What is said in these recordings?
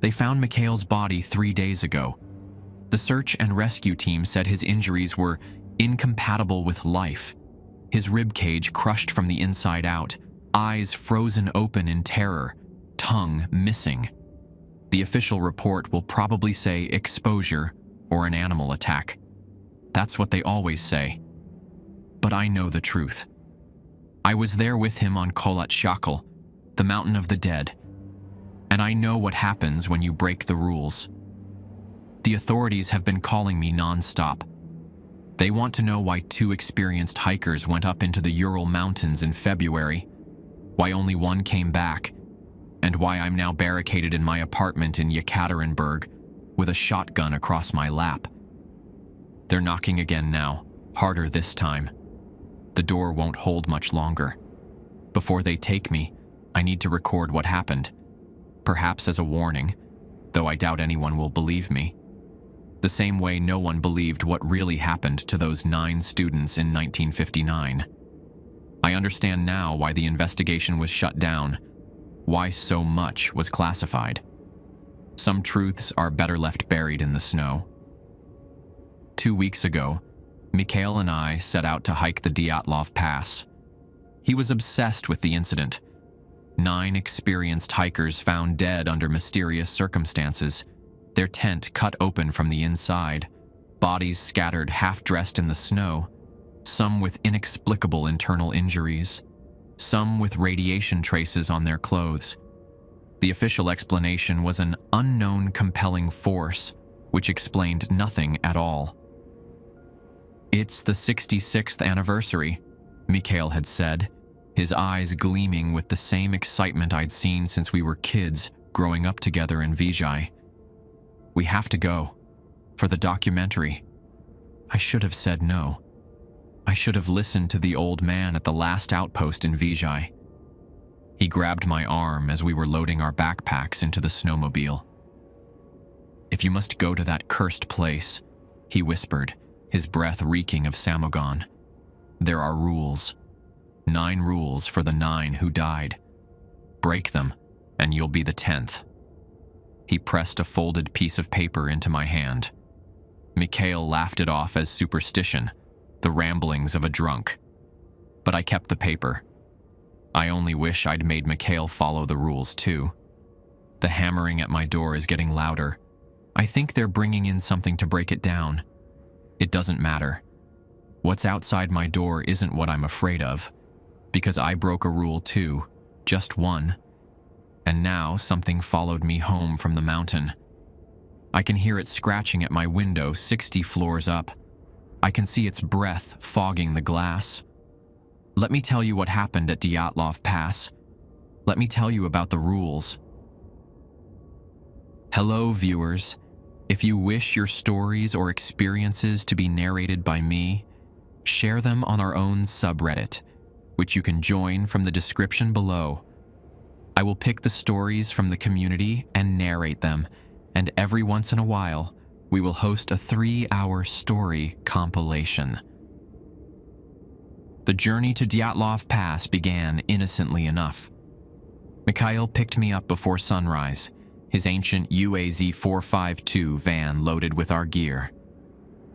They found Mikhail's body 3 days ago. The search and rescue team said his injuries were incompatible with life. His rib cage crushed from the inside out, eyes frozen open in terror, tongue missing. The official report will probably say exposure or an animal attack. That's what they always say. But I know the truth. I was there with him on Kholat Syakhl, the mountain of the dead. And I know what happens when you break the rules. The authorities have been calling me non-stop. They want to know why 2 experienced hikers went up into the Ural Mountains in February, why only one came back, and why I'm now barricaded in my apartment in Yekaterinburg with a shotgun across my lap. They're knocking again now, harder this time. The door won't hold much longer. Before they take me, I need to record what happened, perhaps as a warning, though I doubt anyone will believe me. The same way no one believed what really happened to those 9 students in 1959. I understand now why the investigation was shut down, why so much was classified. Some truths are better left buried in the snow. 2 weeks ago, Mikhail and I set out to hike the Dyatlov Pass. He was obsessed with the incident. 9 experienced hikers found dead under mysterious circumstances, their tent cut open from the inside, bodies scattered half-dressed in the snow, some with inexplicable internal injuries, some with radiation traces on their clothes. The official explanation was an unknown compelling force, which explained nothing at all. "It's the 66th anniversary," Mikhail had said, his eyes gleaming with the same excitement I'd seen since we were kids growing up together in Vizhai. "We have to go. For the documentary." I should have said no. I should have listened to the old man at the last outpost in Vizhai. He grabbed my arm as we were loading our backpacks into the snowmobile. "If you must go to that cursed place," he whispered, his breath reeking of Samogon, "there are rules. 9 rules for the 9 who died. Break them, and you'll be the 10th. He pressed a folded piece of paper into my hand. Mikhail laughed it off as superstition, the ramblings of a drunk. But I kept the paper. I only wish I'd made Mikhail follow the rules too. The hammering at my door is getting louder. I think they're bringing in something to break it down. It doesn't matter. What's outside my door isn't what I'm afraid of, because I broke a rule too, just one. And now something followed me home from the mountain. I can hear it scratching at my window 60 floors up. I can see its breath fogging the glass. Let me tell you what happened at Dyatlov Pass. Let me tell you about the rules. Hello, viewers. If you wish your stories or experiences to be narrated by me, share them on our own subreddit, which you can join from the description below. I will pick the stories from the community and narrate them, and every once in a while, we will host a 3-hour story compilation. The journey to Dyatlov Pass began innocently enough. Mikhail picked me up before sunrise, his ancient UAZ 452 van loaded with our gear.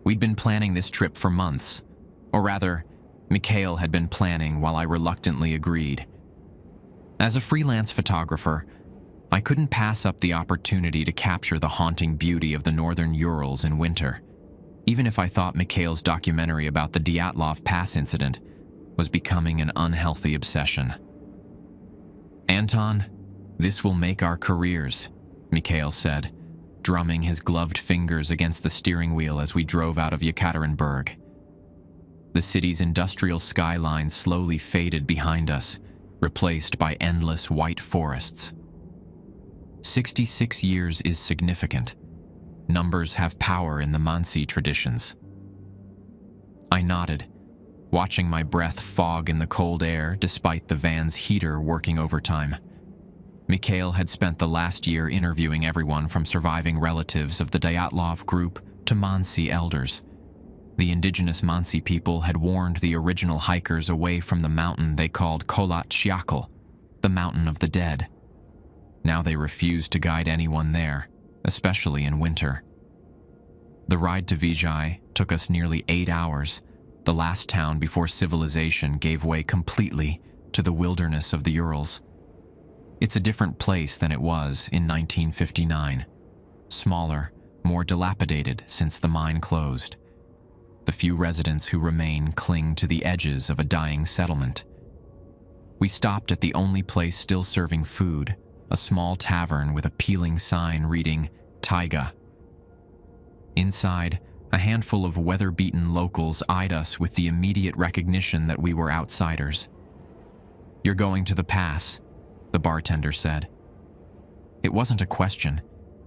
We'd been planning this trip for months, or rather, Mikhail had been planning while I reluctantly agreed. As a freelance photographer, I couldn't pass up the opportunity to capture the haunting beauty of the northern Urals in winter, even if I thought Mikhail's documentary about the Dyatlov Pass incident was becoming an unhealthy obsession. "Anton, this will make our careers," Mikhail said, drumming his gloved fingers against the steering wheel as we drove out of Yekaterinburg. The city's industrial skyline slowly faded behind us, replaced by endless white forests. 66 years is significant. Numbers have power in the Mansi traditions. I nodded, watching my breath fog in the cold air despite the van's heater working overtime. Mikhail had spent the last year interviewing everyone from surviving relatives of the Dyatlov group to Mansi elders. The indigenous Mansi people had warned the original hikers away from the mountain they called Kholat Syakhl, the mountain of the dead. Now they refuse to guide anyone there, especially in winter. The ride to Vijay took us nearly 8 hours, the last town before civilization gave way completely to the wilderness of the Urals. It's a different place than it was in 1959. Smaller, more dilapidated since the mine closed. The few residents who remain cling to the edges of a dying settlement. We stopped at the only place still serving food, a small tavern with a peeling sign reading Taiga. Inside, a handful of weather-beaten locals eyed us with the immediate recognition that we were outsiders. "You're going to the pass," the bartender said. It wasn't a question.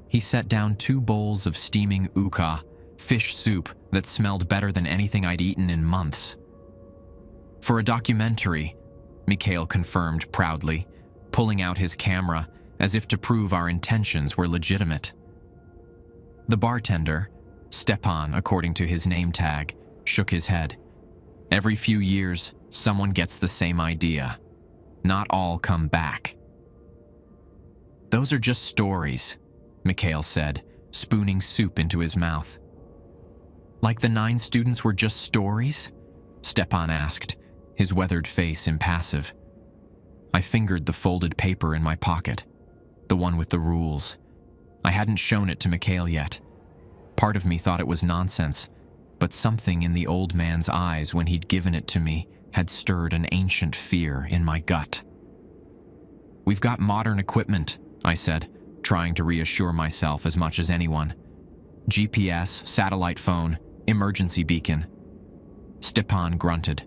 He set down 2 bowls of steaming uka, fish soup that smelled better than anything I'd eaten in months. "For a documentary," Mikhail confirmed proudly, pulling out his camera as if to prove our intentions were legitimate. The bartender, Stepan according to his name tag, shook his head. "Every few years, someone gets the same idea. Not all come back." "Those are just stories," Mikhail said, spooning soup into his mouth. "Like the 9 students were just stories?" Stepan asked, his weathered face impassive. I fingered the folded paper in my pocket, the one with the rules. I hadn't shown it to Mikhail yet. Part of me thought it was nonsense, but something in the old man's eyes when he'd given it to me had stirred an ancient fear in my gut. "We've got modern equipment," I said, trying to reassure myself as much as anyone. "GPS, satellite phone, emergency beacon." Stepan grunted.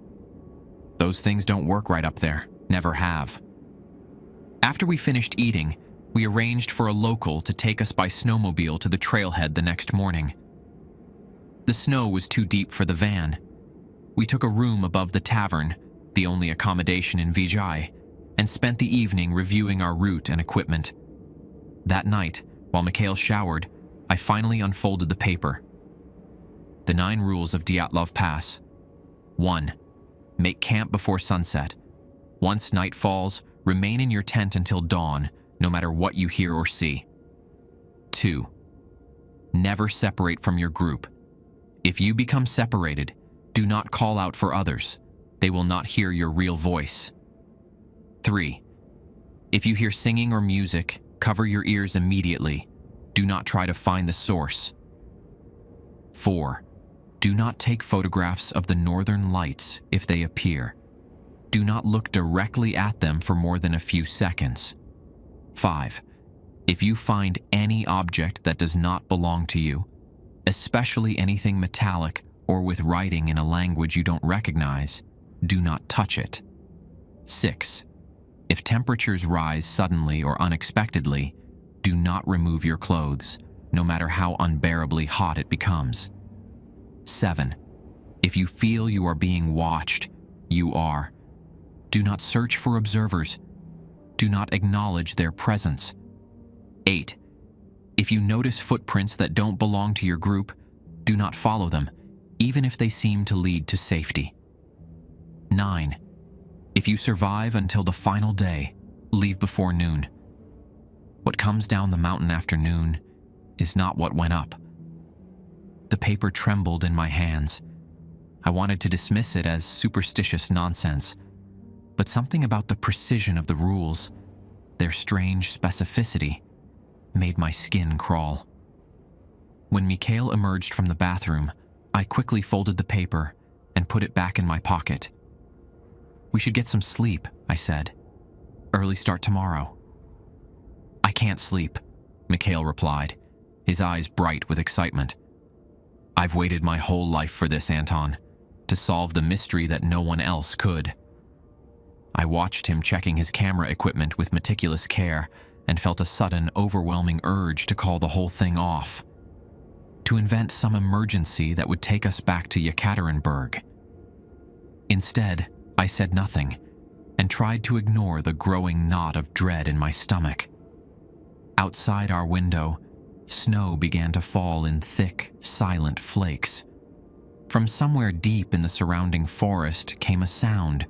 "Those things don't work right up there, never have." After we finished eating, we arranged for a local to take us by snowmobile to the trailhead the next morning. The snow was too deep for the van. We took a room above the tavern, the only accommodation in Vijay, and spent the evening reviewing our route and equipment. That night, while Mikhail showered, I finally unfolded the paper. The 9 rules of Dyatlov Pass. 1. Make camp before sunset. Once night falls, remain in your tent until dawn, no matter what you hear or see. 2. Never separate from your group. If you become separated, do not call out for others. They will not hear your real voice. 3. If you hear singing or music, cover your ears immediately. Do not try to find the source. 4. Do not take photographs of the northern lights if they appear. Do not look directly at them for more than a few seconds. 5. If you find any object that does not belong to you, especially anything metallic or with writing in a language you don't recognize, do not touch it. 6. If temperatures rise suddenly or unexpectedly, do not remove your clothes, no matter how unbearably hot it becomes. 7. If you feel you are being watched, you are. Do not search for observers. Do not acknowledge their presence. 8. If you notice footprints that don't belong to your group, do not follow them, even if they seem to lead to safety. 9. If you survive until the final day, leave before noon. What comes down the mountain after noon is not what went up. The paper trembled in my hands. I wanted to dismiss it as superstitious nonsense, but something about the precision of the rules, their strange specificity, made my skin crawl. When Mikhail emerged from the bathroom, I quickly folded the paper and put it back in my pocket. "We should get some sleep," I said. "Early start tomorrow." "I can't sleep," Mikhail replied, his eyes bright with excitement. "I've waited my whole life for this, Anton, to solve the mystery that no one else could." I watched him checking his camera equipment with meticulous care and felt a sudden, overwhelming urge to call the whole thing off. To invent some emergency that would take us back to Yekaterinburg. Instead, I said nothing and tried to ignore the growing knot of dread in my stomach. Outside our window, snow began to fall in thick, silent flakes. From somewhere deep in the surrounding forest came a sound,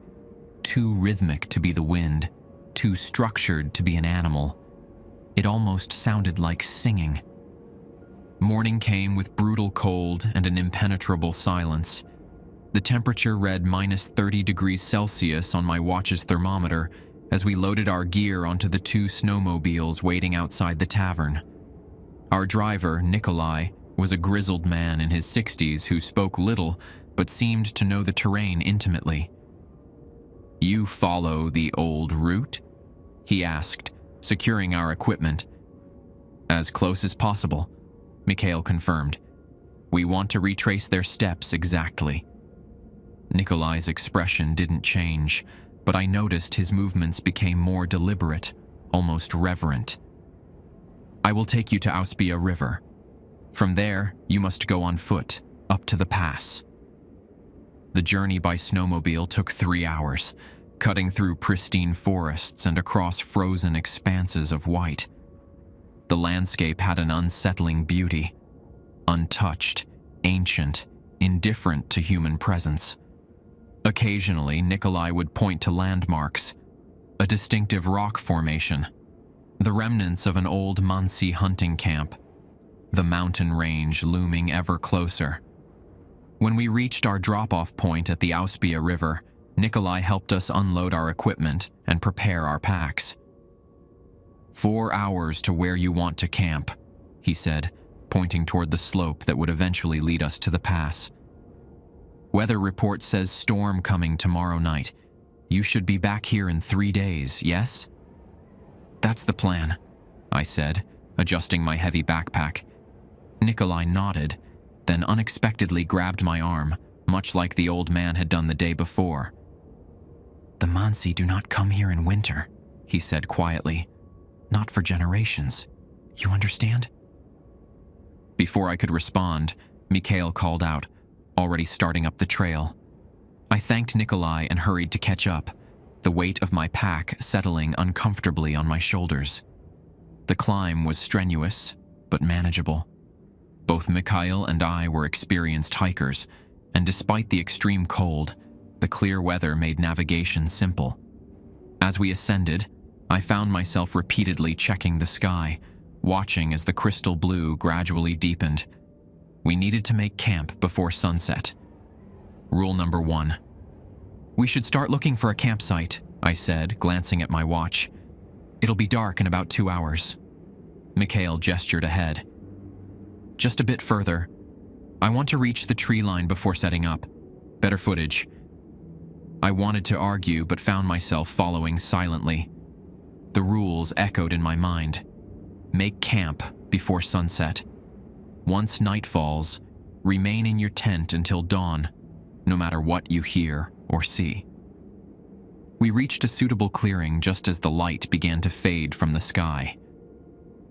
too rhythmic to be the wind, too structured to be an animal. It almost sounded like singing. Morning came with brutal cold and an impenetrable silence. The temperature read -30 degrees Celsius on my watch's thermometer as we loaded our gear onto the 2 snowmobiles waiting outside the tavern. Our driver, Nikolai, was a grizzled man in his 60s who spoke little but seemed to know the terrain intimately. "You follow the old route?" he asked, securing our equipment. "As close as possible," Mikhail confirmed. "We want to retrace their steps exactly." Nikolai's expression didn't change, but I noticed his movements became more deliberate, almost reverent. "I will take you to Auspia River. From there, you must go on foot, up to the pass." The journey by snowmobile took 3 hours, cutting through pristine forests and across frozen expanses of white. The landscape had an unsettling beauty, untouched, ancient, indifferent to human presence. Occasionally, Nikolai would point to landmarks, a distinctive rock formation, the remnants of an old Mansi hunting camp, the mountain range looming ever closer. When we reached our drop-off point at the Auspia River, Nikolai helped us unload our equipment and prepare our packs. 4 hours to where you want to camp," he said, pointing toward the slope that would eventually lead us to the pass. "Weather report says storm coming tomorrow night. You should be back here in 3 days, yes?" "That's the plan," I said, adjusting my heavy backpack. Nikolai nodded, then unexpectedly grabbed my arm, much like the old man had done the day before. "The Mansi do not come here in winter," he said quietly. "Not for generations. You understand?" Before I could respond, Mikhail called out, already starting up the trail. I thanked Nikolai and hurried to catch up, the weight of my pack settling uncomfortably on my shoulders. The climb was strenuous, but manageable. Both Mikhail and I were experienced hikers, and despite the extreme cold, the clear weather made navigation simple. As we ascended, I found myself repeatedly checking the sky, watching as the crystal blue gradually deepened. We needed to make camp before sunset. Rule number 1. "We should start looking for a campsite," I said, glancing at my watch. "It'll be dark in about 2 hours." Mikhail gestured ahead. "Just a bit further. I want to reach the tree line before setting up. Better footage." I wanted to argue, but found myself following silently. The rules echoed in my mind. Make camp before sunset. Once night falls, remain in your tent until dawn, no matter what you hear or see. We reached a suitable clearing just as the light began to fade from the sky.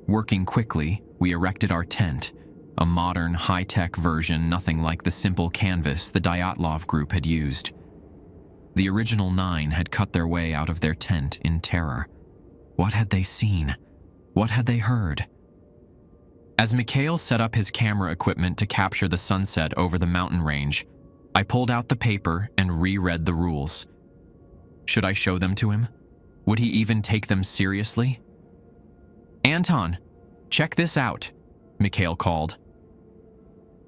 Working quickly, we erected our tent, a modern, high-tech version nothing like the simple canvas the Dyatlov group had used. The original 9 had cut their way out of their tent in terror. What had they seen? What had they heard? As Mikhail set up his camera equipment to capture the sunset over the mountain range, I pulled out the paper and reread the rules. Should I show them to him? Would he even take them seriously? "Anton, check this out," Mikhail called.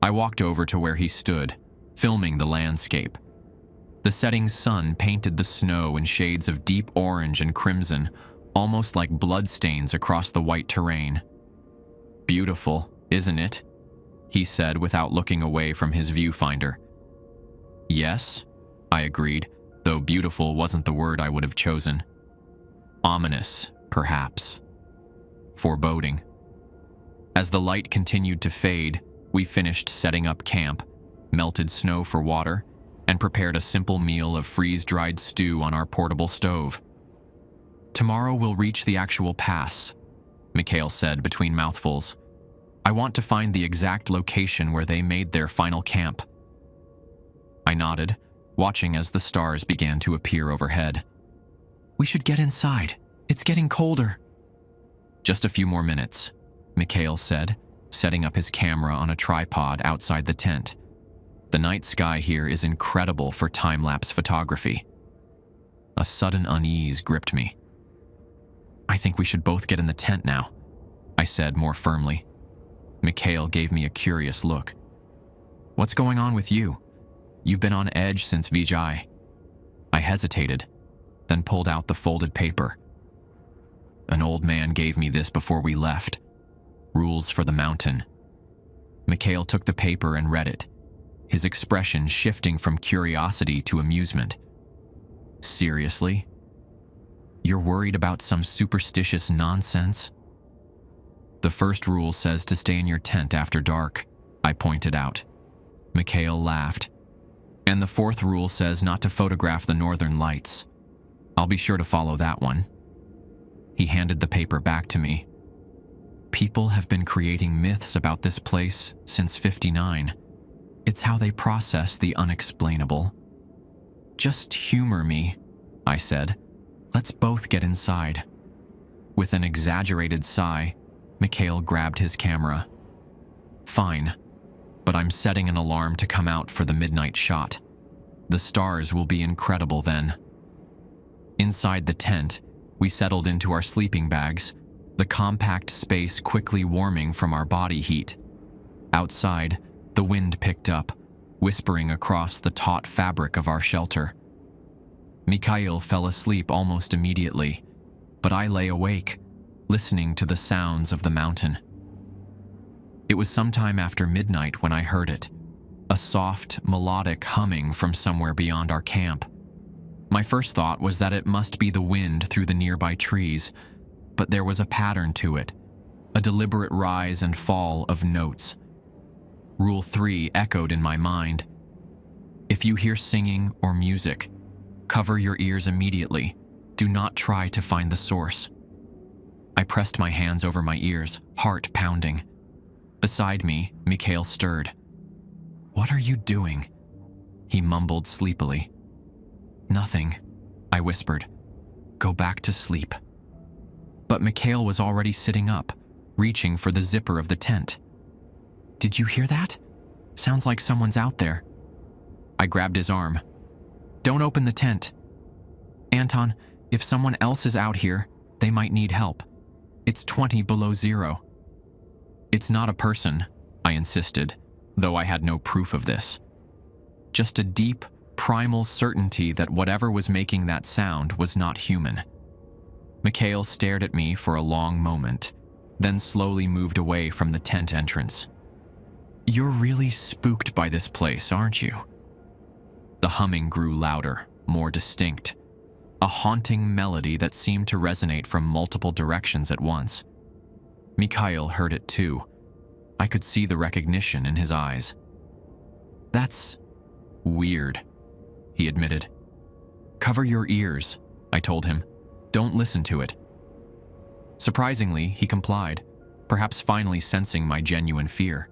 I walked over to where he stood, filming the landscape. The setting sun painted the snow in shades of deep orange and crimson, almost like bloodstains across the white terrain. "Beautiful, isn't it?" he said without looking away from his viewfinder. "Yes," I agreed, though beautiful wasn't the word I would have chosen. "Ominous, perhaps. Foreboding." As the light continued to fade, we finished setting up camp, melted snow for water, and prepared a simple meal of freeze-dried stew on our portable stove. "Tomorrow we'll reach the actual pass," Mikhail said between mouthfuls. "I want to find the exact location where they made their final camp." I nodded, watching as the stars began to appear overhead. "We should get inside. It's getting colder." "Just a few more minutes," Mikhail said, setting up his camera on a tripod outside the tent. "The night sky here is incredible for time-lapse photography." A sudden unease gripped me. "I think we should both get in the tent now," I said more firmly. Mikhail gave me a curious look. What's going on with you? You've been on edge since Vijay. I hesitated, then pulled out the folded paper. An old man gave me this before we left. Rules for the mountain. Mikhail took the paper and read it, his expression shifting from curiosity to amusement. Seriously? You're worried about some superstitious nonsense? The first rule says to stay in your tent after dark, I pointed out. Mikhail laughed. And the fourth rule says not to photograph the northern lights. I'll be sure to follow that one. He handed the paper back to me. People have been creating myths about this place since '59. It's how they process the unexplainable. Just humor me, I said. Let's both get inside. With an exaggerated sigh, Mikhail grabbed his camera. Fine, but I'm setting an alarm to come out for the midnight shot. The stars will be incredible then. Inside the tent, we settled into our sleeping bags, the compact space quickly warming from our body heat. Outside, the wind picked up, whispering across the taut fabric of our shelter. Mikhail fell asleep almost immediately, but I lay awake, listening to the sounds of the mountain. It was sometime after midnight when I heard it, a soft, melodic humming from somewhere beyond our camp. My first thought was that it must be the wind through the nearby trees, but there was a pattern to it, a deliberate rise and fall of notes. Rule 3 echoed in my mind. If you hear singing or music, cover your ears immediately. Do not try to find the source. I pressed my hands over my ears, heart pounding. Beside me, Mikhail stirred. What are you doing? He mumbled sleepily. Nothing, I whispered. Go back to sleep. But Mikhail was already sitting up, reaching for the zipper of the tent. Did you hear that? Sounds like someone's out there. I grabbed his arm. Don't open the tent. Anton, if someone else is out here, they might need help. It's 20 below zero. It's not a person, I insisted, though I had no proof of this. Just a deep, primal certainty that whatever was making that sound was not human. Mikhail stared at me for a long moment, then slowly moved away from the tent entrance. You're really spooked by this place, aren't you? The humming grew louder, more distinct, a haunting melody that seemed to resonate from multiple directions at once. Mikhail heard it too. I could see the recognition in his eyes. That's weird, he admitted. Cover your ears, I told him. Don't listen to it. Surprisingly, he complied, perhaps finally sensing my genuine fear.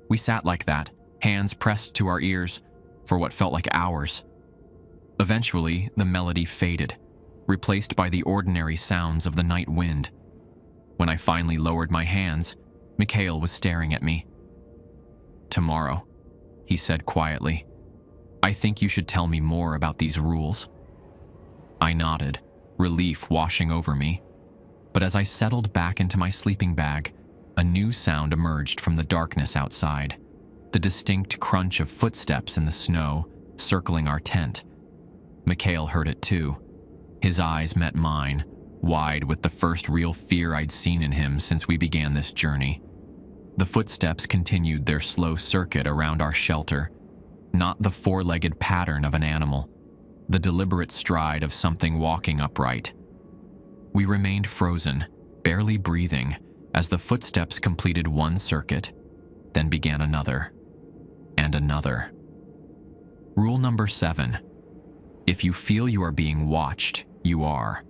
We sat like that, hands pressed to our ears, for what felt like hours. Eventually, the melody faded, replaced by the ordinary sounds of the night wind. When I finally lowered my hands, Mikhail was staring at me. Tomorrow, he said quietly. I think you should tell me more about these rules. I nodded, relief washing over me. But as I settled back into my sleeping bag, a new sound emerged from the darkness outside, the distinct crunch of footsteps in the snow circling our tent. Mikhail heard it too. His eyes met mine, wide with the first real fear I'd seen in him since we began this journey. The footsteps continued their slow circuit around our shelter, not the four-legged pattern of an animal, the deliberate stride of something walking upright. We remained frozen, barely breathing, as the footsteps completed one circuit, then began another, and another. Rule number 7. If you feel you are being watched, you are.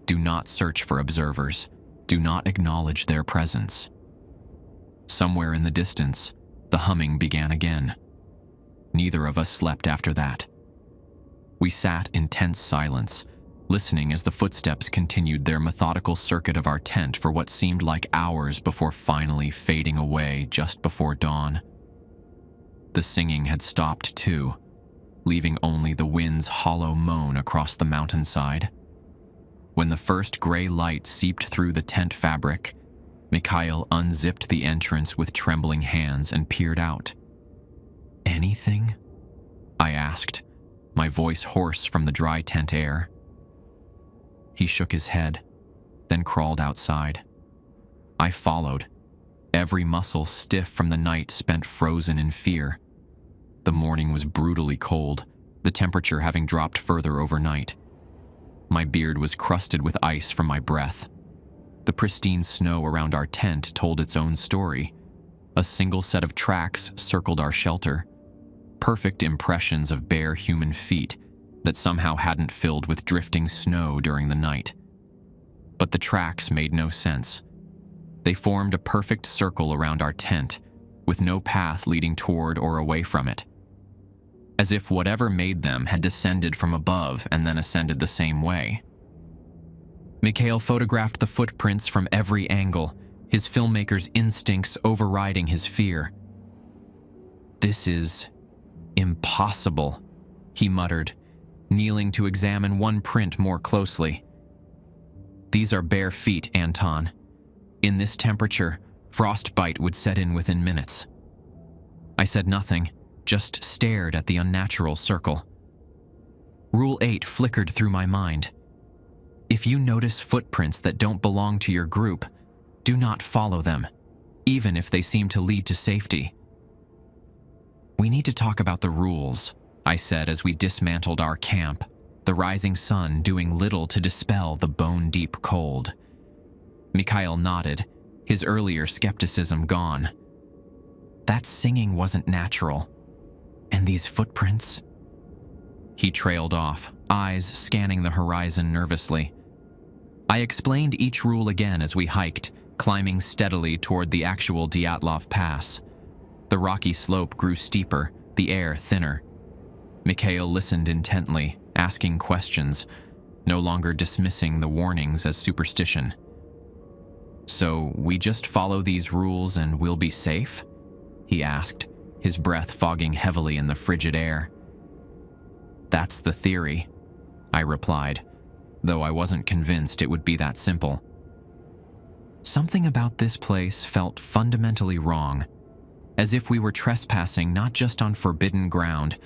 Do not search for observers. Do not acknowledge their presence. Somewhere in the distance, the humming began again. Neither of us slept after that. We sat in tense silence, listening as the footsteps continued their methodical circuit of our tent for what seemed like hours before finally fading away just before dawn. The singing had stopped too, leaving only the wind's hollow moan across the mountainside. When the first gray light seeped through the tent fabric, Mikhail unzipped the entrance with trembling hands and peered out. "Anything?" I asked, my voice hoarse from the dry tent air. He shook his head, then crawled outside. I followed, every muscle stiff from the night spent frozen in fear. The morning was brutally cold, the temperature having dropped further overnight. My beard was crusted with ice from my breath. The pristine snow around our tent told its own story. A single set of tracks circled our shelter, perfect impressions of bare human feet that somehow hadn't filled with drifting snow during the night. But the tracks made no sense. They formed a perfect circle around our tent, with no path leading toward or away from it. As if whatever made them had descended from above and then ascended the same way. Mikhail photographed the footprints from every angle, his filmmaker's instincts overriding his fear. "This is impossible," he muttered, kneeling to examine one print more closely. "These are bare feet, Anton. In this temperature, frostbite would set in within minutes." I said nothing, just stared at the unnatural circle. Rule 8 flickered through my mind. If you notice footprints that don't belong to your group, do not follow them, even if they seem to lead to safety. "We need to talk about the rules," I said as we dismantled our camp, the rising sun doing little to dispel the bone-deep cold. Mikhail nodded, his earlier skepticism gone. "That singing wasn't natural. And these footprints?" He trailed off, eyes scanning the horizon nervously. I explained each rule again as we hiked, climbing steadily toward the actual Dyatlov Pass. The rocky slope grew steeper, the air thinner. Mikhail listened intently, asking questions, no longer dismissing the warnings as superstition. "So we just follow these rules and we'll be safe?" he asked, his breath fogging heavily in the frigid air. "That's the theory," I replied, though I wasn't convinced it would be that simple. Something about this place felt fundamentally wrong, as if we were trespassing not just on forbidden ground,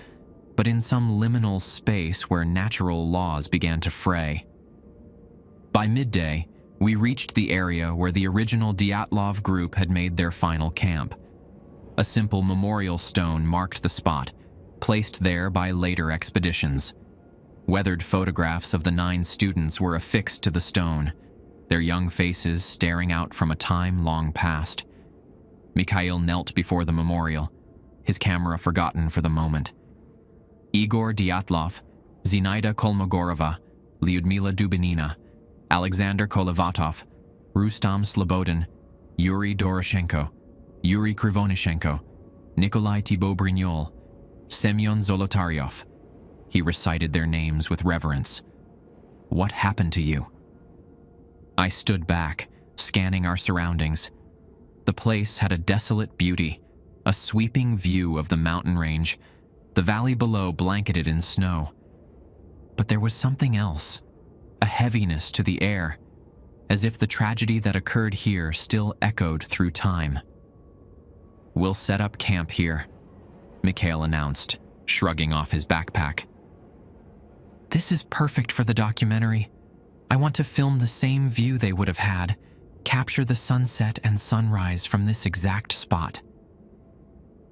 but in some liminal space where natural laws began to fray. By midday, we reached the area where the original Dyatlov group had made their final camp. A simple memorial stone marked the spot, placed there by later expeditions. Weathered photographs of the 9 students were affixed to the stone, their young faces staring out from a time long past. Mikhail knelt before the memorial, his camera forgotten for the moment. Igor Dyatlov, Zinaida Kolmogorova, Lyudmila Dubinina, Alexander Kolevatov, Rustam Slobodin, Yuri Doroshenko, Yuri Krivonishenko, Nikolai Thibault-Brignol, Semyon Zolotaryov. He recited their names with reverence. "What happened to you?" I stood back, scanning our surroundings. The place had a desolate beauty, a sweeping view of the mountain range, the valley below blanketed in snow. But there was something else, a heaviness to the air, as if the tragedy that occurred here still echoed through time. "We'll set up camp here," Mikhail announced, shrugging off his backpack. "This is perfect for the documentary. I want to film the same view they would have had, capture the sunset and sunrise from this exact spot."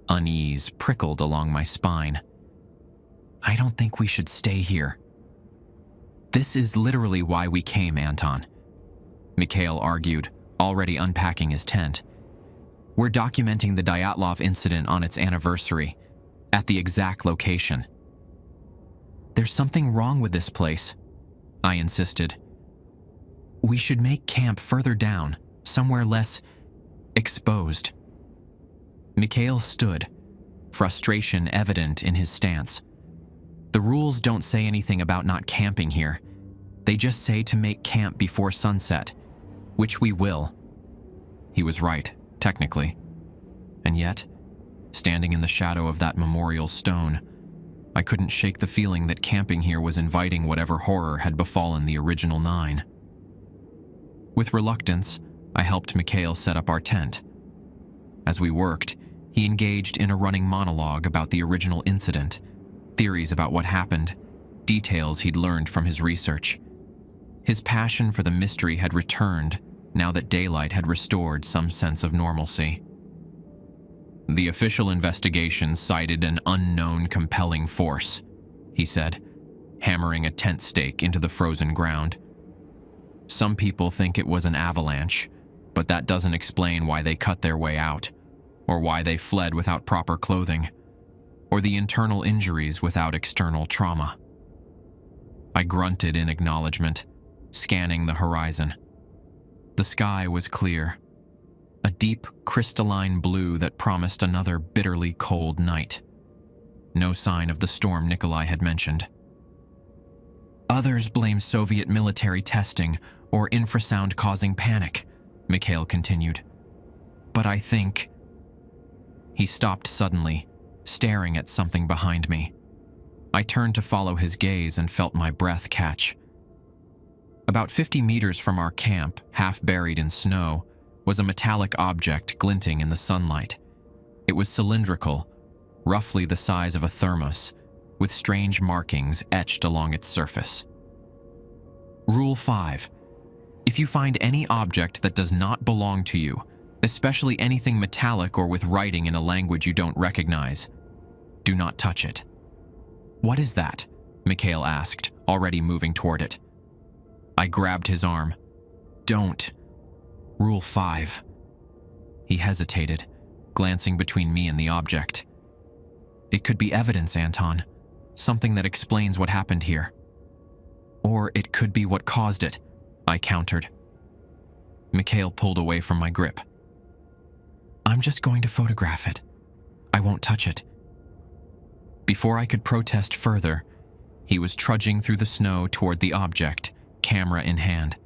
Unease prickled along my spine. "I don't think we should stay here." "This is literally why we came, Anton," Mikhail argued, already unpacking his tent. "We're documenting the Dyatlov incident on its anniversary, at the exact location." "There's something wrong with this place," I insisted. "We should make camp further down, somewhere less exposed." Mikhail stood, frustration evident in his stance. "The rules don't say anything about not camping here. They just say to make camp before sunset, which we will." He was right, technically. And yet, standing in the shadow of that memorial stone, I couldn't shake the feeling that camping here was inviting whatever horror had befallen the original 9. With reluctance, I helped Mikhail set up our tent. As we worked, he engaged in a running monologue about the original incident, theories about what happened, details he'd learned from his research. His passion for the mystery had returned now that daylight had restored some sense of normalcy. "The official investigation cited an unknown compelling force," he said, hammering a tent stake into the frozen ground. "Some people think it was an avalanche, but that doesn't explain why they cut their way out, or why they fled without proper clothing, or the internal injuries without external trauma." I grunted in acknowledgement, scanning the horizon. The sky was clear, a deep crystalline blue that promised another bitterly cold night. No sign of the storm Nikolai had mentioned. "Others blame Soviet military testing or infrasound causing panic," Mikhail continued. "But I think—" He stopped suddenly, staring at something behind me. I turned to follow his gaze and felt my breath catch. About 50 meters from our camp, half buried in snow, was a metallic object glinting in the sunlight. It was cylindrical, roughly the size of a thermos, with strange markings etched along its surface. Rule 5. If you find any object that does not belong to you, especially anything metallic or with writing in a language you don't recognize, do not touch it. "What is that?" Mikhail asked, already moving toward it. I grabbed his arm. "Don't. Rule 5. He hesitated, glancing between me and the object. "It could be evidence, Anton. Something that explains what happened here. Or it could be what caused it," I countered. Mikhail pulled away from my grip. "I'm just going to photograph it. I won't touch it." Before I could protest further, he was trudging through the snow toward the object, camera in hand.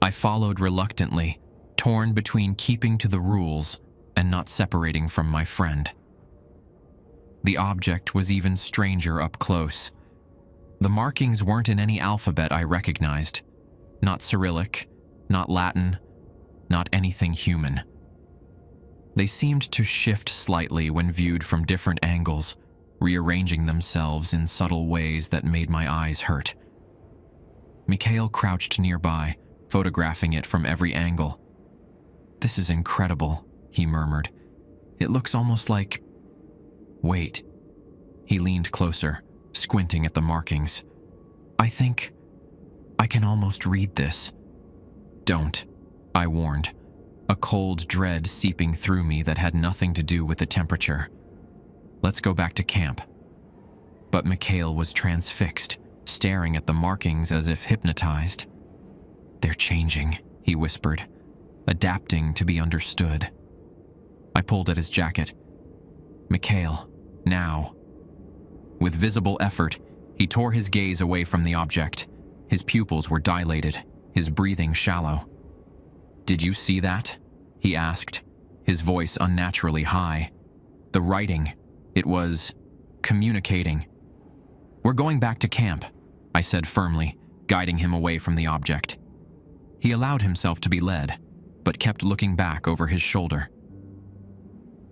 I followed reluctantly, torn between keeping to the rules and not separating from my friend. The object was even stranger up close. The markings weren't in any alphabet I recognized. Not Cyrillic, not Latin, not anything human. They seemed to shift slightly when viewed from different angles, rearranging themselves in subtle ways that made my eyes hurt. Mikhail crouched nearby, photographing it from every angle. "This is incredible," he murmured. "It looks almost like—" "Wait." He leaned closer, squinting at the markings. "I think I can almost read this." "Don't," I warned, a cold dread seeping through me that had nothing to do with the temperature. "Let's go back to camp." But Mikhail was transfixed, staring at the markings as if hypnotized. "They're changing," he whispered, adapting to be understood. I pulled at his jacket. "Mikhail, now." With visible effort, he tore his gaze away from the object. His pupils were dilated, his breathing shallow. "Did you see that?" he asked, his voice unnaturally high. "The writing, it was communicating." "We're going back to camp," I said firmly, guiding him away from the object. He allowed himself to be led, but kept looking back over his shoulder.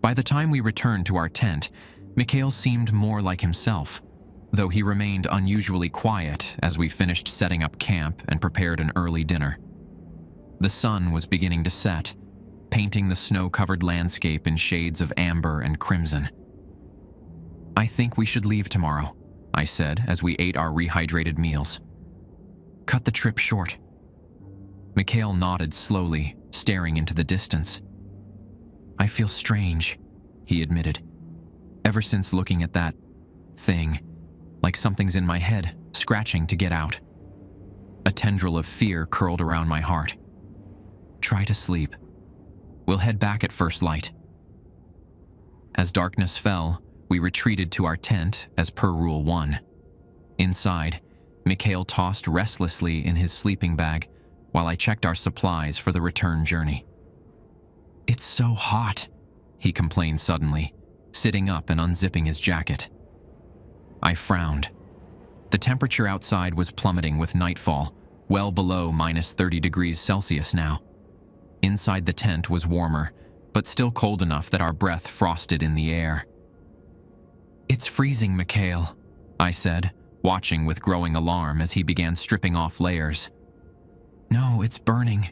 By the time we returned to our tent, Mikhail seemed more like himself, though he remained unusually quiet as we finished setting up camp and prepared an early dinner. The sun was beginning to set, painting the snow-covered landscape in shades of amber and crimson. "I think we should leave tomorrow," I said as we ate our rehydrated meals. "Cut the trip short." Mikhail nodded slowly, staring into the distance. "I feel strange," he admitted. "Ever since looking at that thing, like something's in my head, scratching to get out." A tendril of fear curled around my heart. "Try to sleep. We'll head back at first light." As darkness fell, we retreated to our tent as per Rule 1. Inside, Mikhail tossed restlessly in his sleeping bag while I checked our supplies for the return journey. "It's so hot," he complained suddenly, sitting up and unzipping his jacket. I frowned. The temperature outside was plummeting with nightfall, well below -30 degrees Celsius now. Inside the tent was warmer, but still cold enough that our breath frosted in the air. "It's freezing, Mikhail," I said, watching with growing alarm as he began stripping off layers. "No, it's burning,"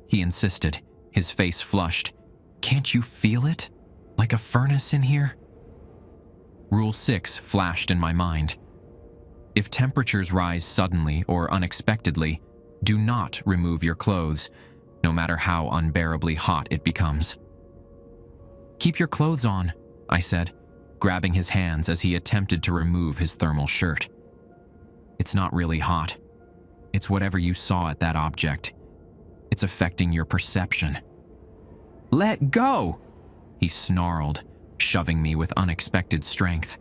he insisted, his face flushed. "Can't you feel it? Like a furnace in here?" Rule 6 flashed in my mind. If temperatures rise suddenly or unexpectedly, do not remove your clothes, no matter how unbearably hot it becomes. "Keep your clothes on," I said, grabbing his hands as he attempted to remove his thermal shirt. "It's not really hot. It's whatever you saw at that object. It's affecting your perception." "Let go!" he snarled, shoving me with unexpected strength.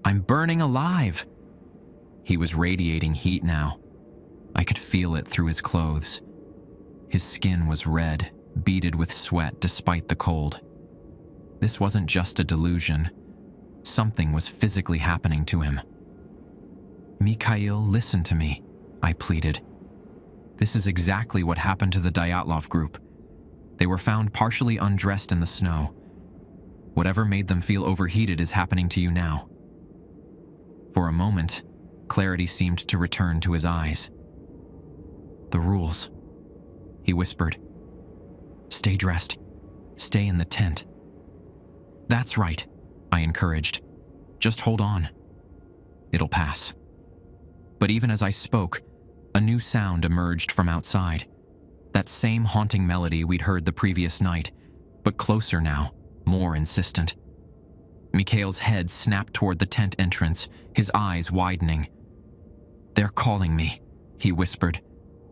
"I'm burning alive." He was radiating heat now. I could feel it through his clothes. His skin was red, beaded with sweat despite the cold. This wasn't just a delusion. Something was physically happening to him. "Mikhail, listen to me," I pleaded. "This is exactly what happened to the Dyatlov group. They were found partially undressed in the snow. Whatever made them feel overheated is happening to you now." For a moment, clarity seemed to return to his eyes. "The rules," he whispered. "Stay dressed. Stay in the tent." "That's right," I encouraged. "Just hold on. It'll pass." But even as I spoke, a new sound emerged from outside. That same haunting melody we'd heard the previous night, but closer now, more insistent. Mikhail's head snapped toward the tent entrance, his eyes widening. "They're calling me," he whispered.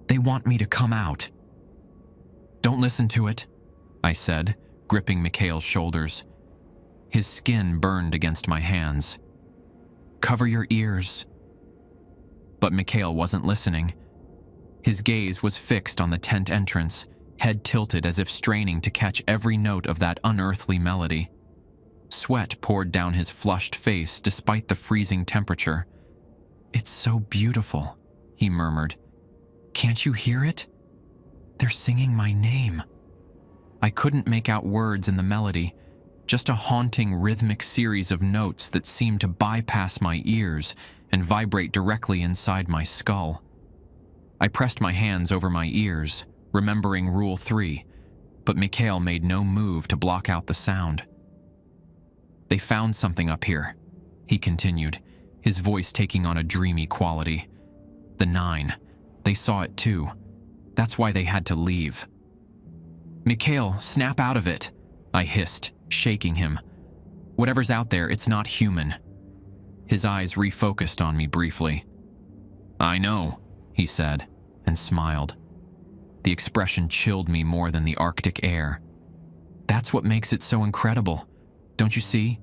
"They want me to come out." "Don't listen to it," I said, gripping Mikhail's shoulders. His skin burned against my hands. "Cover your ears." But Mikhail wasn't listening. His gaze was fixed on the tent entrance, head tilted as if straining to catch every note of that unearthly melody. Sweat poured down his flushed face despite the freezing temperature. "It's so beautiful," he murmured. "Can't you hear it? They're singing my name." I couldn't make out words in the melody, just a haunting rhythmic series of notes that seemed to bypass my ears and vibrate directly inside my skull. I pressed my hands over my ears, remembering Rule 3, but Mikhail made no move to block out the sound. "They found something up here," he continued, his voice taking on a dreamy quality. "The 9. They saw it too. That's why they had to leave." "Mikhail, snap out of it," I hissed, shaking him. "Whatever's out there, it's not human." His eyes refocused on me briefly. "I know," he said, and smiled. The expression chilled me more than the Arctic air. "That's what makes it so incredible. Don't you see?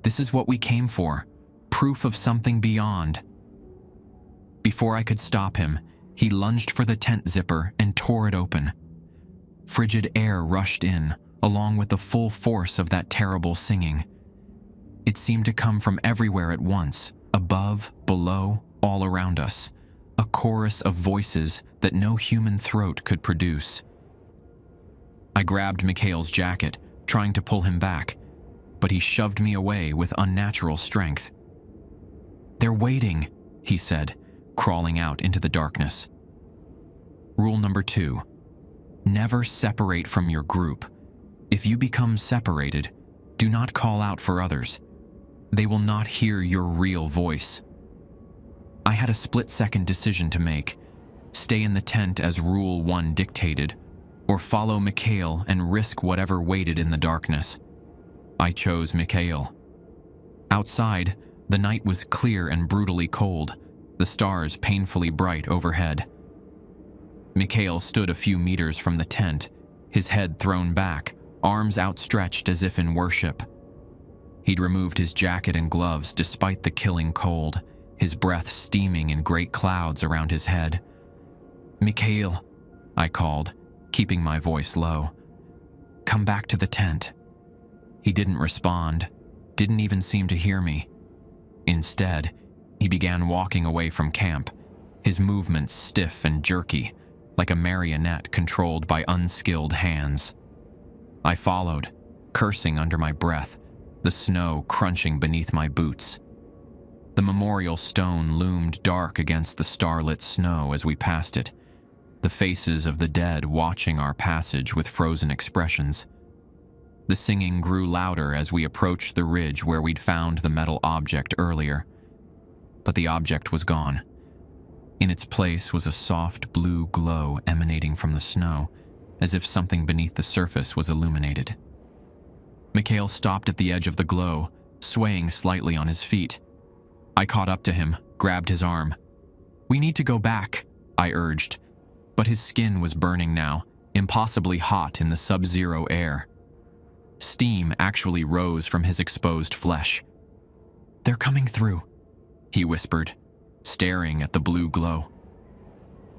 This is what we came for. Proof of something beyond." Before I could stop him, he lunged for the tent zipper and tore it open. Frigid air rushed in, along with the full force of that terrible singing. It seemed to come from everywhere at once, above, below, all around us. A chorus of voices that no human throat could produce. I grabbed Mikhail's jacket, trying to pull him back, but he shoved me away with unnatural strength. "They're waiting," he said, crawling out into the darkness. Rule number 2. Never separate from your group. If you become separated, do not call out for others. They will not hear your real voice. I had a split-second decision to make. Stay in the tent as Rule 1 dictated, or follow Mikhail and risk whatever waited in the darkness. I chose Mikhail. Outside, the night was clear and brutally cold, the stars painfully bright overhead. Mikhail stood a few meters from the tent, his head thrown back, arms outstretched as if in worship. He'd removed his jacket and gloves despite the killing cold, his breath steaming in great clouds around his head. "Mikhail," I called, keeping my voice low. "Come back to the tent." He didn't respond, didn't even seem to hear me. Instead, he began walking away from camp, his movements stiff and jerky, like a marionette controlled by unskilled hands. I followed, cursing under my breath, the snow crunching beneath my boots. The memorial stone loomed dark against the starlit snow as we passed it, the faces of the dead watching our passage with frozen expressions. The singing grew louder as we approached the ridge where we'd found the metal object earlier. But the object was gone. In its place was a soft blue glow emanating from the snow, as if something beneath the surface was illuminated. Mikhail stopped at the edge of the glow, swaying slightly on his feet. I caught up to him, grabbed his arm. "We need to go back," I urged, but his skin was burning now, impossibly hot in the sub-zero air. Steam actually rose from his exposed flesh. "They're coming through," he whispered, staring at the blue glow.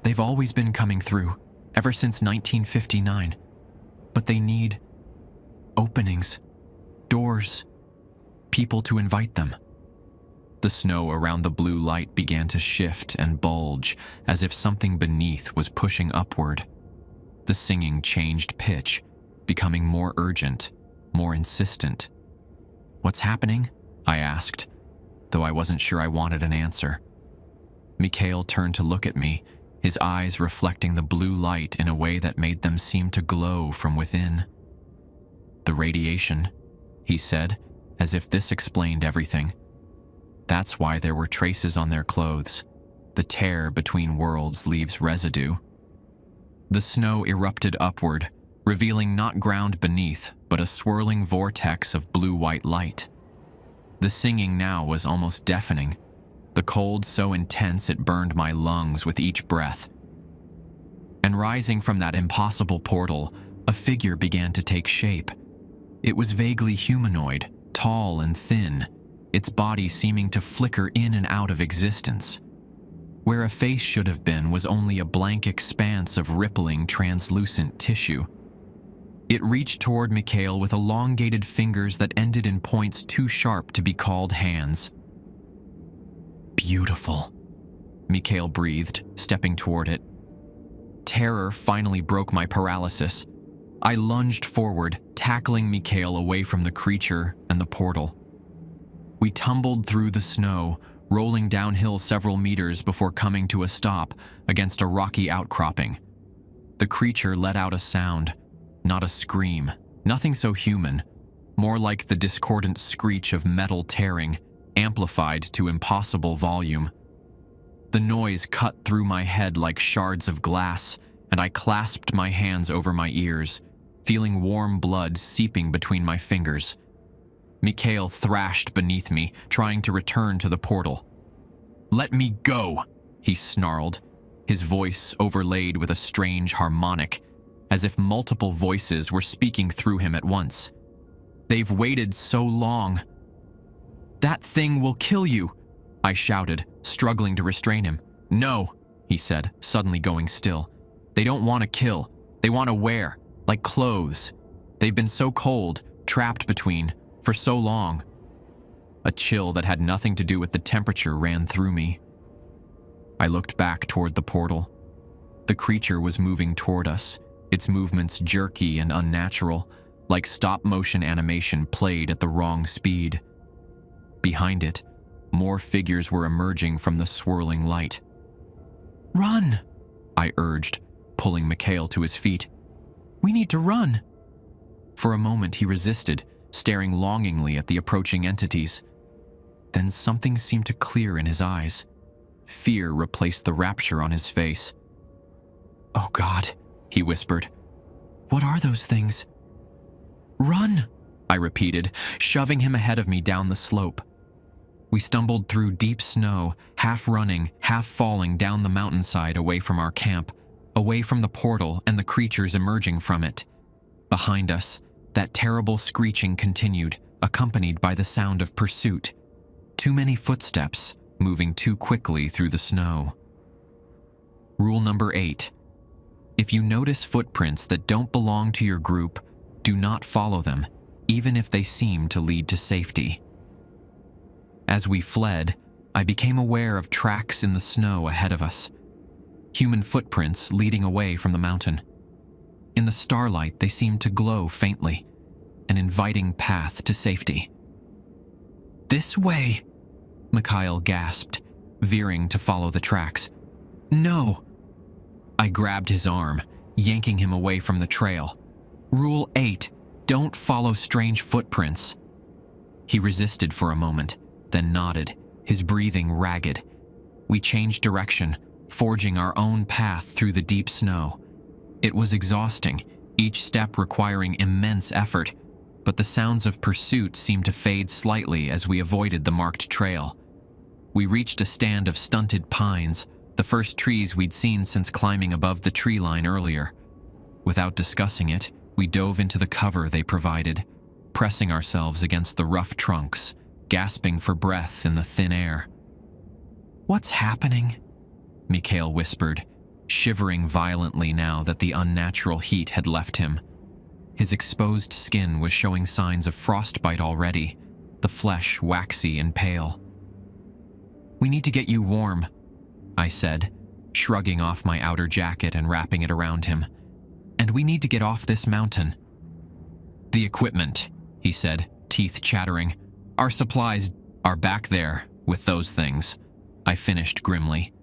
"They've always been coming through, ever since 1959. But they need openings, doors, people to invite them." The snow around the blue light began to shift and bulge, as if something beneath was pushing upward. The singing changed pitch, becoming more urgent, more insistent. "What's happening?" I asked, though I wasn't sure I wanted an answer. Mikhail turned to look at me, his eyes reflecting the blue light in a way that made them seem to glow from within. "The radiation," he said, as if this explained everything. "That's why there were traces on their clothes. The tear between worlds leaves residue." The snow erupted upward, revealing not ground beneath, but a swirling vortex of blue-white light. The singing now was almost deafening, the cold so intense it burned my lungs with each breath. And rising from that impossible portal, a figure began to take shape. It was vaguely humanoid, tall and thin, its body seeming to flicker in and out of existence. Where a face should have been was only a blank expanse of rippling, translucent tissue. It reached toward Mikhail with elongated fingers that ended in points too sharp to be called hands. "Beautiful," Mikhail breathed, stepping toward it. Terror finally broke my paralysis. I lunged forward, tackling Mikhail away from the creature and the portal. We tumbled through the snow, rolling downhill several meters before coming to a stop against a rocky outcropping. The creature let out a sound, not a scream, nothing so human, more like the discordant screech of metal tearing, amplified to impossible volume. The noise cut through my head like shards of glass, and I clasped my hands over my ears, feeling warm blood seeping between my fingers. Mikhail thrashed beneath me, trying to return to the portal. "Let me go," he snarled, his voice overlaid with a strange harmonic, as if multiple voices were speaking through him at once. "They've waited so long." "That thing will kill you," I shouted, struggling to restrain him. "No," he said, suddenly going still. "They don't want to kill. They want to wear, like clothes. They've been so cold, trapped between, for so long." A chill that had nothing to do with the temperature ran through me. I looked back toward the portal. The creature was moving toward us, its movements jerky and unnatural, like stop-motion animation played at the wrong speed. Behind it, more figures were emerging from the swirling light. "Run!" I urged, pulling Mikhail to his feet. "We need to run!" For a moment he resisted, staring longingly at the approaching entities. Then something seemed to clear in his eyes. Fear replaced the rapture on his face. "Oh God," he whispered. "What are those things?" "Run!" I repeated, shoving him ahead of me down the slope. We stumbled through deep snow, half running, half falling down the mountainside away from our camp, away from the portal and the creatures emerging from it. Behind us, that terrible screeching continued, accompanied by the sound of pursuit. Too many footsteps, moving too quickly through the snow. Rule number 8. If you notice footprints that don't belong to your group, do not follow them, even if they seem to lead to safety. As we fled, I became aware of tracks in the snow ahead of us. human footprints leading away from the mountain. In the starlight, they seemed to glow faintly, an inviting path to safety. "This way," Mikhail gasped, veering to follow the tracks. "No!" I grabbed his arm, yanking him away from the trail. "Rule 8, don't follow strange footprints." He resisted for a moment, then nodded, his breathing ragged. We changed direction, forging our own path through the deep snow. It was exhausting, each step requiring immense effort, but the sounds of pursuit seemed to fade slightly as we avoided the marked trail. We reached a stand of stunted pines, the first trees we'd seen since climbing above the tree line earlier. Without discussing it, we dove into the cover they provided, pressing ourselves against the rough trunks, gasping for breath in the thin air. "What's happening?" Mikhail whispered, shivering violently now that the unnatural heat had left him. His exposed skin was showing signs of frostbite already, the flesh waxy and pale. "We need to get you warm," I said, shrugging off my outer jacket and wrapping it around him. "And we need to get off this mountain." "The equipment," he said, teeth chattering. "Our supplies are back there with those things," I finished grimly.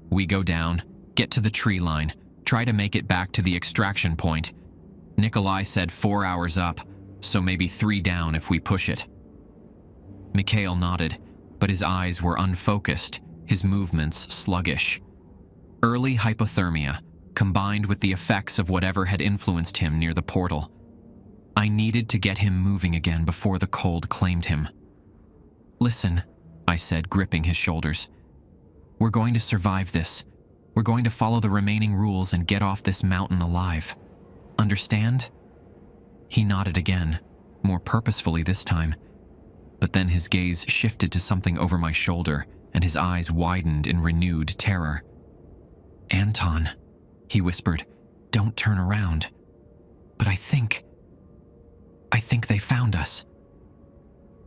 We go down, get to the tree line, try to make it back to the extraction point. Nikolai said 4 hours up, so maybe 3 down if we push it. Mikhail nodded, but his eyes were unfocused, his movements sluggish. Early hypothermia, combined with the effects of whatever had influenced him near the portal. I needed to get him moving again before the cold claimed him. "Listen," I said, gripping his shoulders. "We're going to survive this. We're going to follow the remaining rules and get off this mountain alive. Understand?" He nodded again, more purposefully this time. But then his gaze shifted to something over my shoulder, and his eyes widened in renewed terror. "Anton," he whispered, "don't turn around. But I think they found us."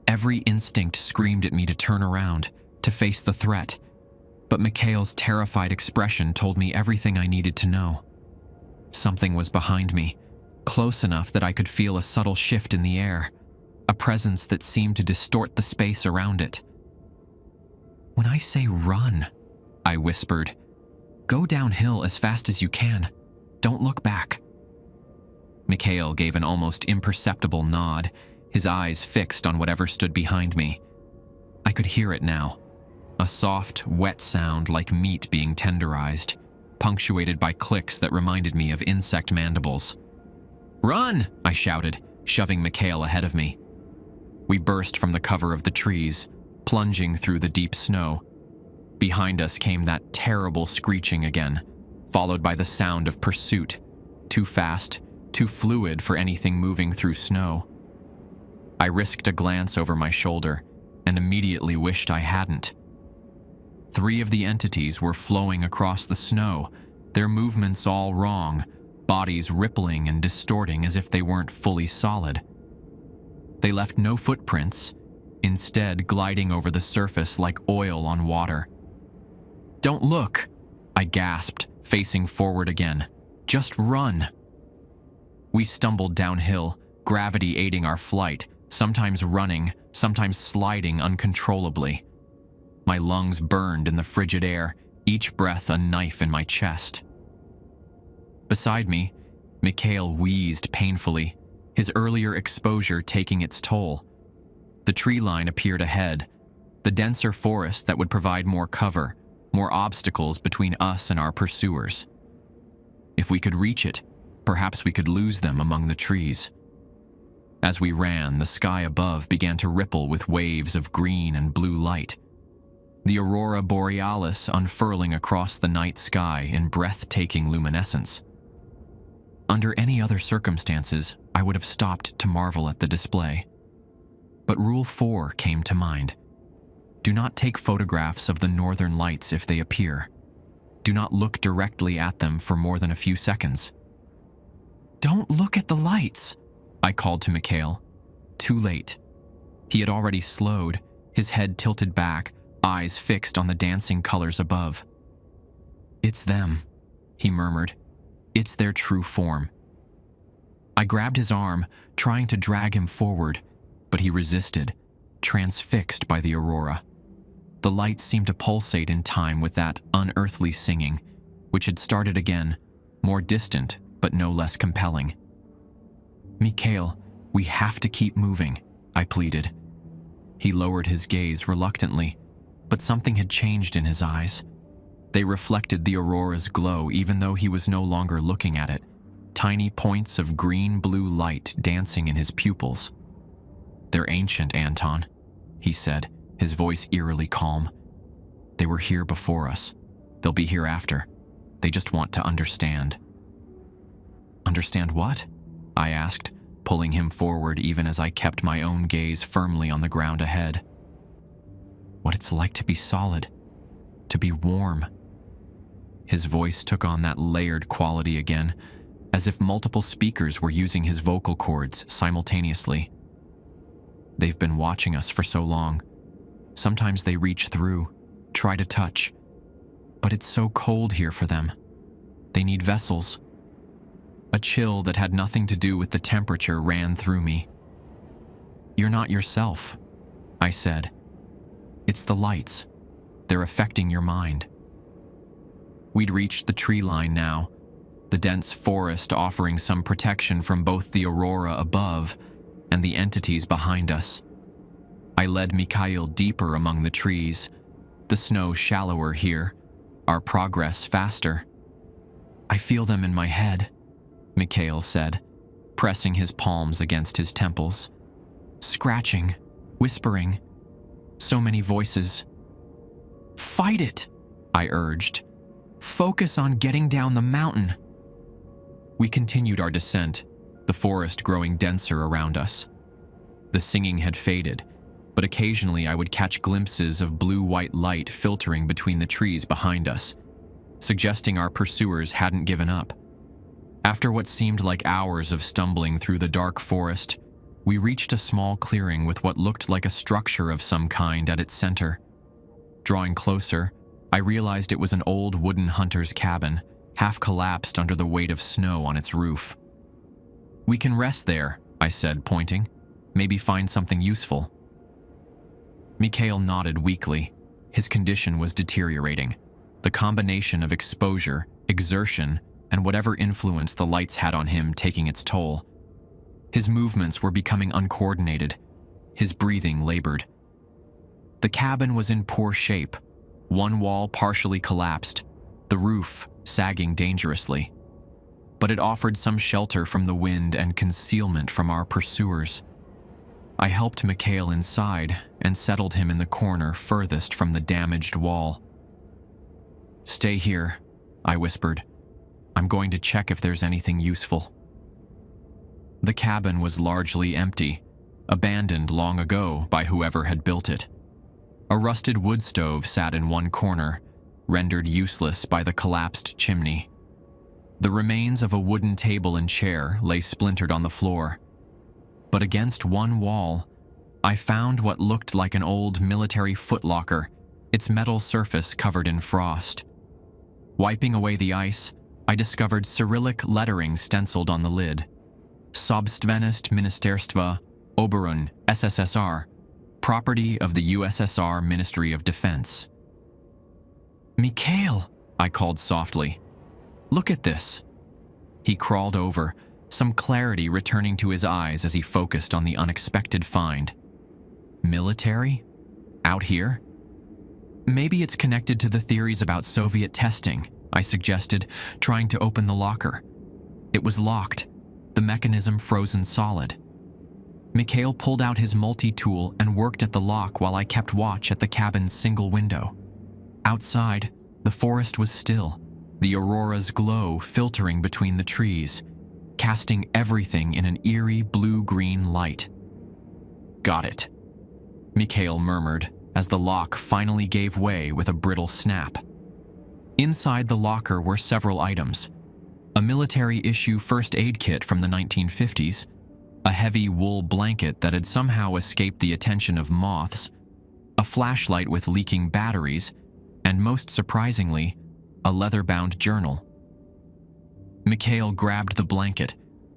Every instinct screamed at me to turn around, to face the threat. But Mikhail's terrified expression told me everything I needed to know. Something was behind me, close enough that I could feel a subtle shift in the air, a presence that seemed to distort the space around it. "When I say run," I whispered, "go downhill as fast as you can. Don't look back." Mikhail gave an almost imperceptible nod, his eyes fixed on whatever stood behind me. I could hear it now, a soft, wet sound like meat being tenderized, punctuated by clicks that reminded me of insect mandibles. "Run!" I shouted, shoving Mikhail ahead of me. We burst from the cover of the trees, plunging through the deep snow. Behind us came that terrible screeching again, followed by the sound of pursuit, too fast, too fluid for anything moving through snow. I risked a glance over my shoulder and immediately wished I hadn't. 3 of the entities were flowing across the snow, their movements all wrong, bodies rippling and distorting as if they weren't fully solid. They left no footprints, instead gliding over the surface like oil on water. "Don't look," I gasped, facing forward again. "Just run." We stumbled downhill, gravity aiding our flight, sometimes running, sometimes sliding uncontrollably. My lungs burned in the frigid air, each breath a knife in my chest. Beside me, Mikhail wheezed painfully, his earlier exposure taking its toll. The tree line appeared ahead, the denser forest that would provide more cover, more obstacles between us and our pursuers. If we could reach it, perhaps we could lose them among the trees. As we ran, the sky above began to ripple with waves of green and blue light, the aurora borealis unfurling across the night sky in breathtaking luminescence. Under any other circumstances, I would have stopped to marvel at the display. But Rule 4 came to mind. Do not take photographs of the northern lights if they appear. Do not look directly at them for more than a few seconds. "Don't look at the lights," I called to Mikhail. Too late. He had already slowed, his head tilted back, eyes fixed on the dancing colors above. "It's them," he murmured. "It's their true form." I grabbed his arm, trying to drag him forward, but he resisted, transfixed by the aurora. The lights seemed to pulsate in time with that unearthly singing, which had started again, more distant but no less compelling. "Mikhail, we have to keep moving," I pleaded. He lowered his gaze reluctantly, but something had changed in his eyes. They reflected the aurora's glow even though he was no longer looking at it, tiny points of green-blue light dancing in his pupils. "They're ancient, Anton," he said, his voice eerily calm. "They were here before us. They'll be here after. They just want to understand." "Understand what?" I asked, pulling him forward even as I kept my own gaze firmly on the ground ahead. "What it's like to be solid, to be warm." His voice took on that layered quality again, as if multiple speakers were using his vocal cords simultaneously. "They've been watching us for so long. Sometimes they reach through, try to touch. But it's so cold here for them. They need vessels." A chill that had nothing to do with the temperature ran through me. "You're not yourself," I said. "It's the lights. They're affecting your mind." We'd reached the tree line now, the dense forest offering some protection from both the aurora above and the entities behind us. I led Mikhail deeper among the trees, the snow shallower here, our progress faster. "I feel them in my head," Mikhail said, pressing his palms against his temples. "Scratching, whispering, so many voices." "Fight it," I urged. "Focus on getting down the mountain." We continued our descent, the forest growing denser around us. The singing had faded, but occasionally I would catch glimpses of blue-white light filtering between the trees behind us, suggesting our pursuers hadn't given up. After what seemed like hours of stumbling through the dark forest, we reached a small clearing with what looked like a structure of some kind at its center. Drawing closer, I realized it was an old wooden hunter's cabin, half collapsed under the weight of snow on its roof. "We can rest there," I said, pointing. "Maybe find something useful." Mikhail nodded weakly. His condition was deteriorating. The combination of exposure, exertion, and whatever influence the lights had on him taking its toll. His movements were becoming uncoordinated. His breathing labored. The cabin was in poor shape, one wall partially collapsed, the roof sagging dangerously. But it offered some shelter from the wind and concealment from our pursuers. I helped Mikhail inside and settled him in the corner furthest from the damaged wall. "Stay here," I whispered. "I'm going to check if there's anything useful." The cabin was largely empty, abandoned long ago by whoever had built it. A rusted wood stove sat in one corner, rendered useless by the collapsed chimney. The remains of a wooden table and chair lay splintered on the floor. But against one wall, I found what looked like an old military footlocker, its metal surface covered in frost. Wiping away the ice, I discovered Cyrillic lettering stenciled on the lid. Собственность Министерства обороны СССР, property of the USSR Ministry of Defense. "Mikhail," I called softly. "Look at this." He crawled over, some clarity returning to his eyes as he focused on the unexpected find. "Military? Out here?" "Maybe it's connected to the theories about Soviet testing," I suggested, trying to open the locker. It was locked, the mechanism frozen solid. Mikhail pulled out his multi-tool and worked at the lock while I kept watch at the cabin's single window. Outside, the forest was still, the aurora's glow filtering between the trees, casting everything in an eerie blue-green light. "Got it," Mikhail murmured as the lock finally gave way with a brittle snap. Inside the locker were several items: a military-issue first aid kit from the 1950s, a heavy wool blanket that had somehow escaped the attention of moths, a flashlight with leaking batteries, and most surprisingly, a leather-bound journal. Mikhail grabbed the blanket,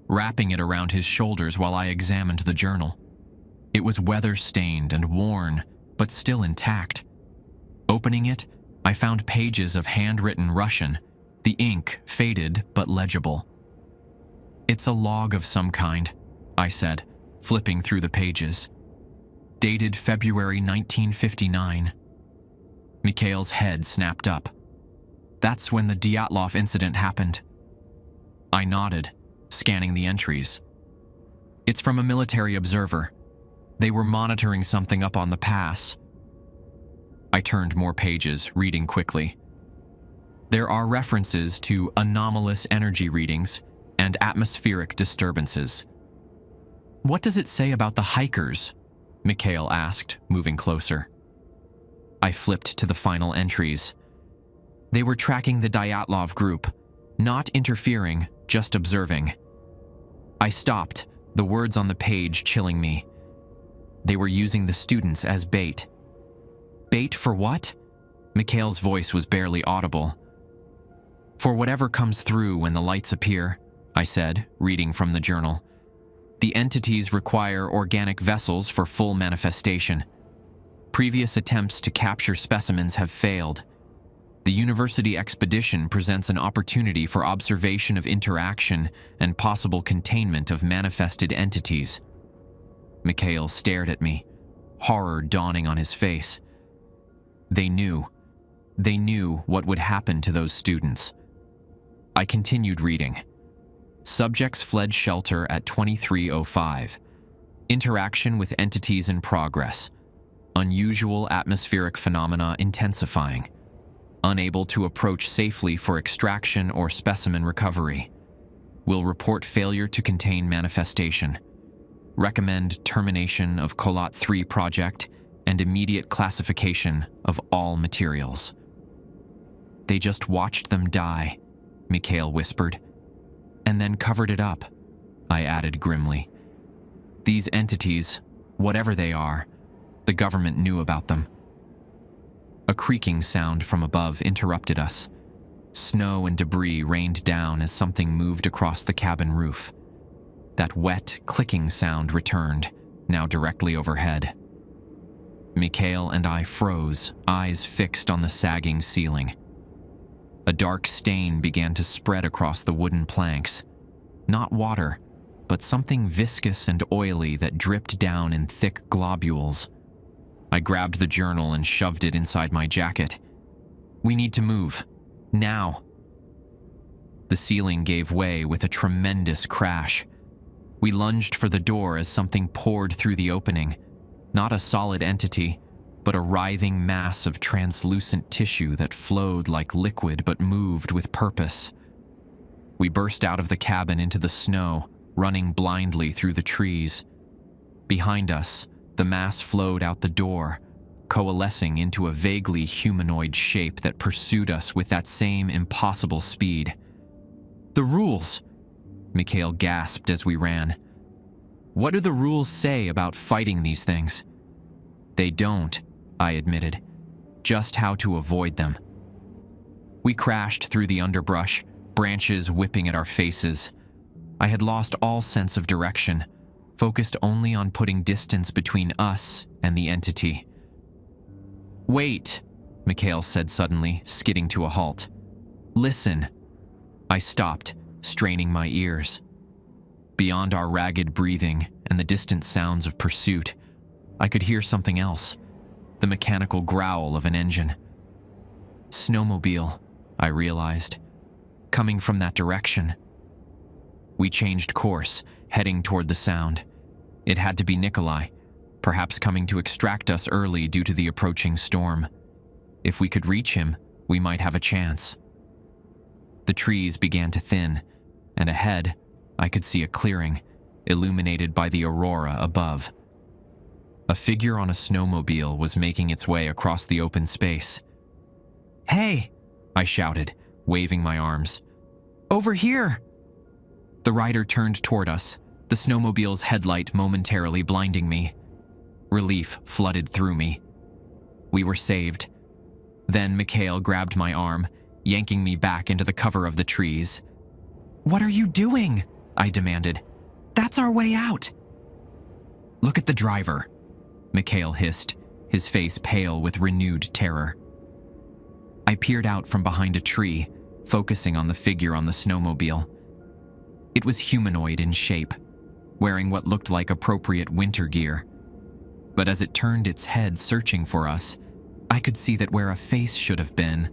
wrapping it around his shoulders while I examined the journal. It was weather-stained and worn, but still intact. Opening it, I found pages of handwritten Russian, the ink faded but legible. "It's a log of some kind," I said, flipping through the pages. "Dated February 1959. Mikhail's head snapped up. "That's when the Dyatlov incident happened." I nodded, scanning the entries. "It's from a military observer. They were monitoring something up on the pass." I turned more pages, reading quickly. There are references to anomalous energy readings and atmospheric disturbances. "What does it say about the hikers?" Mikhail asked, moving closer. I flipped to the final entries. They were tracking the Dyatlov group, not interfering, just observing. I stopped, the words on the page chilling me. They were using the students as bait. Bait for what? Mikhail's voice was barely audible. "For whatever comes through when the lights appear," I said, reading from the journal. "The entities require organic vessels for full manifestation. Previous attempts to capture specimens have failed. The university expedition presents an opportunity for observation of interaction and possible containment of manifested entities." Mikhail stared at me, horror dawning on his face. They knew what would happen to those students. I continued reading. Subjects fled shelter at 23:05. Interaction with entities in progress. Unusual atmospheric phenomena intensifying. Unable to approach safely for extraction or specimen recovery. Will report failure to contain manifestation. Recommend termination of Colot 3 project and immediate classification of all materials. "They just watched them die," Mikhail whispered. "And then covered it up," I added grimly. "These entities, whatever they are, the government knew about them." A creaking sound from above interrupted us. Snow and debris rained down as something moved across the cabin roof. That wet, clicking sound returned, now directly overhead. Mikhail and I froze, eyes fixed on the sagging ceiling. A dark stain began to spread across the wooden planks. Not water, but something viscous and oily that dripped down in thick globules. I grabbed the journal and shoved it inside my jacket. "We need to move. Now." The ceiling gave way with a tremendous crash. We lunged for the door as something poured through the opening. Not a solid entity, but a writhing mass of translucent tissue that flowed like liquid but moved with purpose. We burst out of the cabin into the snow, running blindly through the trees. Behind us, the mass flowed out the door, coalescing into a vaguely humanoid shape that pursued us with that same impossible speed. "The rules!" Mikhail gasped as we ran. "What do the rules say about fighting these things?" "They don't," I admitted. "Just how to avoid them." We crashed through the underbrush, branches whipping at our faces. I had lost all sense of direction, focused only on putting distance between us and the entity. "Wait," Mikhail said suddenly, skidding to a halt. "Listen." I stopped, straining my ears. Beyond our ragged breathing and the distant sounds of pursuit, I could hear something else, the mechanical growl of an engine. Snowmobile, I realized, coming from that direction. We changed course, heading toward the sound. It had to be Nikolai, perhaps coming to extract us early due to the approaching storm. If we could reach him, we might have a chance. The trees began to thin, and ahead, I could see a clearing, illuminated by the aurora above. A figure on a snowmobile was making its way across the open space. "Hey!" I shouted, waving my arms. "Over here!" The rider turned toward us, the snowmobile's headlight momentarily blinding me. Relief flooded through me. We were saved. Then Mikhail grabbed my arm, yanking me back into the cover of the trees. "What are you doing?" I demanded. "That's our way out." "Look at the driver," Mikhail hissed, his face pale with renewed terror. I peered out from behind a tree, focusing on the figure on the snowmobile. It was humanoid in shape, wearing what looked like appropriate winter gear. But as it turned its head searching for us, I could see that where a face should have been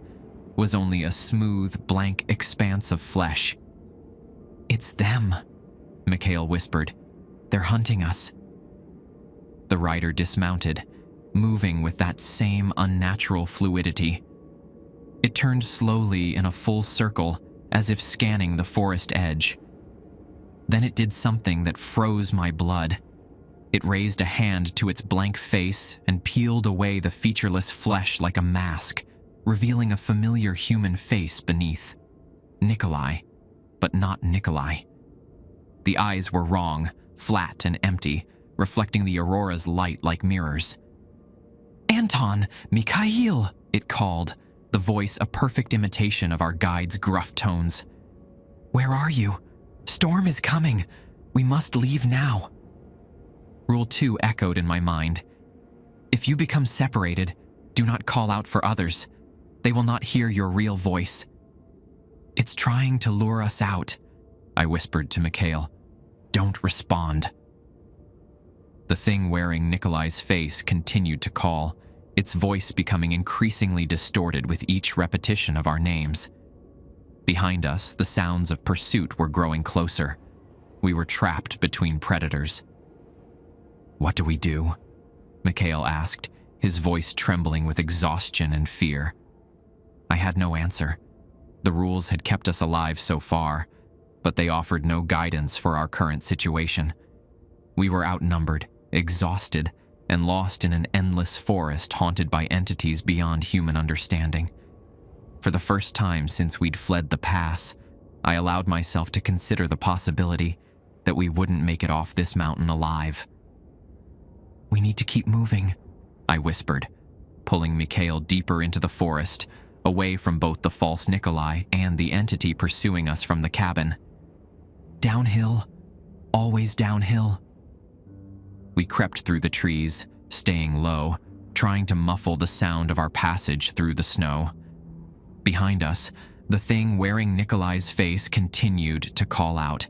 was only a smooth, blank expanse of flesh. "It's them," Mikhail whispered. "They're hunting us." The rider dismounted, moving with that same unnatural fluidity. It turned slowly in a full circle, as if scanning the forest edge. Then it did something that froze my blood. It raised a hand to its blank face and peeled away the featureless flesh like a mask, revealing a familiar human face beneath. Nikolai, but not Nikolai. The eyes were wrong, flat and empty, reflecting the aurora's light like mirrors. "Anton! Mikhail!" it called, the voice a perfect imitation of our guide's gruff tones. "Where are you? Storm is coming. We must leave now." Rule 2 echoed in my mind. If you become separated, do not call out for others. They will not hear your real voice. "It's trying to lure us out," I whispered to Mikhail. "Don't respond." The thing wearing Nikolai's face continued to call, its voice becoming increasingly distorted with each repetition of our names. Behind us, the sounds of pursuit were growing closer. We were trapped between predators. "What do we do?" Mikhail asked, his voice trembling with exhaustion and fear. I had no answer. The rules had kept us alive so far, but they offered no guidance for our current situation. We were outnumbered, exhausted, and lost in an endless forest haunted by entities beyond human understanding. For the first time since we'd fled the pass, I allowed myself to consider the possibility that we wouldn't make it off this mountain alive. "We need to keep moving," I whispered, pulling Mikhail deeper into the forest, away from both the false Nikolai and the entity pursuing us from the cabin. "Downhill, always downhill." We crept through the trees, staying low, trying to muffle the sound of our passage through the snow. Behind us, the thing wearing Nikolai's face continued to call out,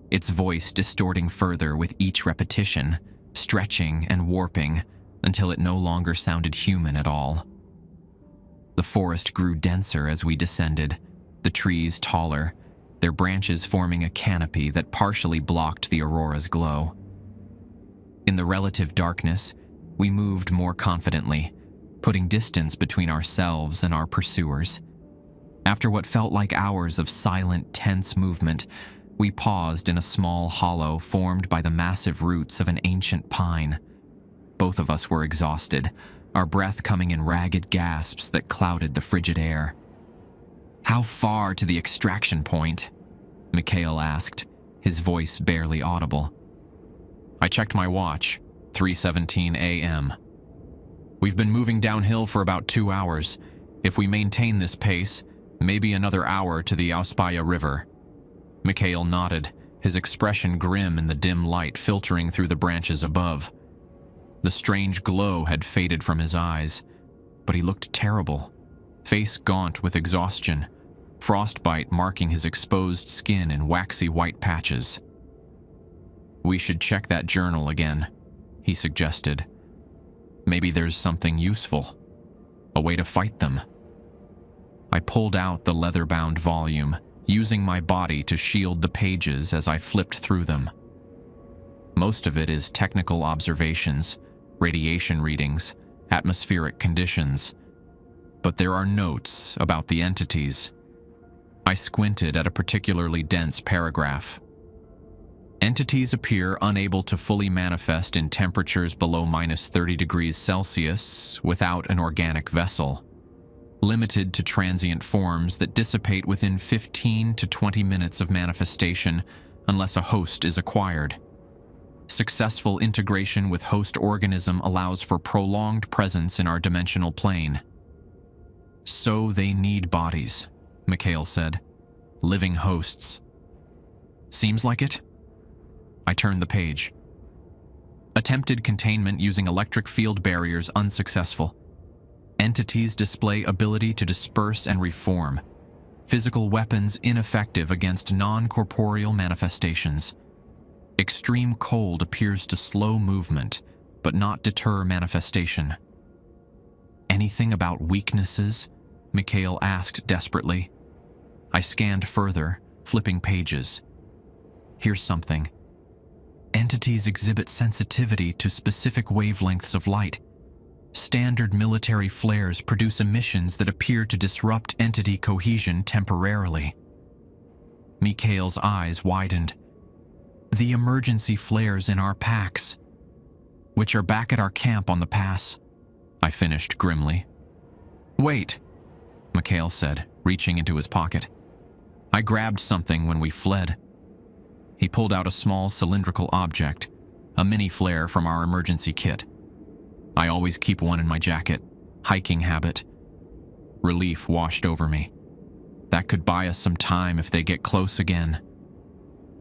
its voice distorting further with each repetition, stretching and warping until it no longer sounded human at all. The forest grew denser as we descended, the trees taller, their branches forming a canopy that partially blocked the aurora's glow. In the relative darkness, we moved more confidently, putting distance between ourselves and our pursuers. After what felt like hours of silent, tense movement, we paused in a small hollow formed by the massive roots of an ancient pine. Both of us were exhausted, our breath coming in ragged gasps that clouded the frigid air. "How far to the extraction point?" Mikhail asked, his voice barely audible. I checked my watch, 3:17 a.m. "We've been moving downhill for about 2 hours. If we maintain this pace, maybe another hour to the Auspaya River." Mikhail nodded, his expression grim in the dim light filtering through the branches above. The strange glow had faded from his eyes, but he looked terrible, face gaunt with exhaustion, frostbite marking his exposed skin in waxy white patches. "We should check that journal again," he suggested. "Maybe there's something useful, a way to fight them." I pulled out the leather-bound volume, using my body to shield the pages as I flipped through them. Most of it is technical observations, radiation readings, atmospheric conditions, but there are notes about the entities. I squinted at a particularly dense paragraph. Entities appear unable to fully manifest in temperatures below -30 degrees Celsius without an organic vessel, limited to transient forms that dissipate within 15 to 20 minutes of manifestation unless a host is acquired. Successful integration with host organism allows for prolonged presence in our dimensional plane. So they need bodies, Mikhail said. Living hosts. Seems like it. I turned the page. Attempted containment using electric field barriers unsuccessful. Entities display ability to disperse and reform. Physical weapons ineffective against non-corporeal manifestations. Extreme cold appears to slow movement, but not deter manifestation. Anything about weaknesses? Mikhail asked desperately. I scanned further, flipping pages. Here's something. Entities exhibit sensitivity to specific wavelengths of light. Standard military flares produce emissions that appear to disrupt entity cohesion temporarily. Mikhail's eyes widened. The emergency flares in our packs, which are back at our camp on the pass, I finished grimly. Wait, Mikhail said, reaching into his pocket. I grabbed something when we fled. He pulled out a small cylindrical object, a mini flare from our emergency kit. I always keep one in my jacket, hiking habit. Relief washed over me. That could buy us some time if they get close again.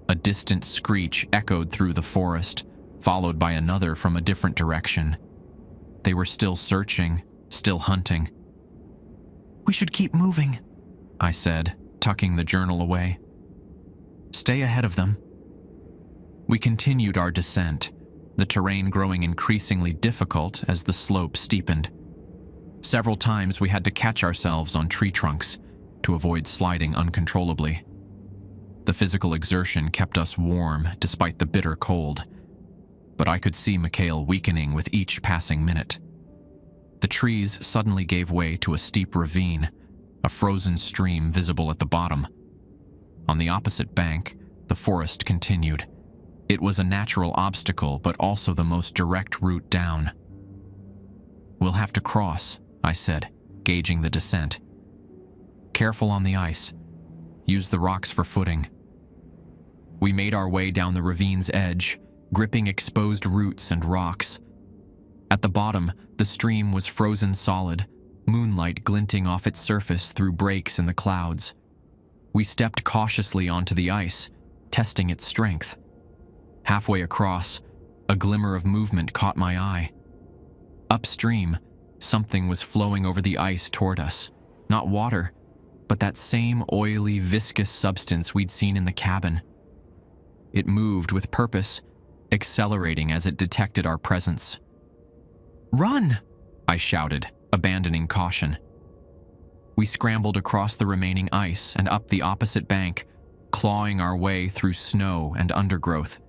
A distant screech echoed through the forest, followed by another from a different direction. They were still searching, still hunting. We should keep moving, I said, tucking the journal away. Stay ahead of them. We continued our descent, the terrain growing increasingly difficult as the slope steepened. Several times we had to catch ourselves on tree trunks to avoid sliding uncontrollably. The physical exertion kept us warm despite the bitter cold, but I could see Mikhail weakening with each passing minute. The trees suddenly gave way to a steep ravine, a frozen stream visible at the bottom. On the opposite bank, the forest continued. It was a natural obstacle, but also the most direct route down. We'll have to cross, I said, gauging the descent. Careful on the ice. Use the rocks for footing. We made our way down the ravine's edge, gripping exposed roots and rocks. At the bottom, the stream was frozen solid, moonlight glinting off its surface through breaks in the clouds. We stepped cautiously onto the ice, testing its strength. Halfway across, a glimmer of movement caught my eye. Upstream, something was flowing over the ice toward us. Not water, but that same oily, viscous substance we'd seen in the cabin. It moved with purpose, accelerating as it detected our presence. "Run!" I shouted, abandoning caution. We scrambled across the remaining ice and up the opposite bank, clawing our way through snow and undergrowth.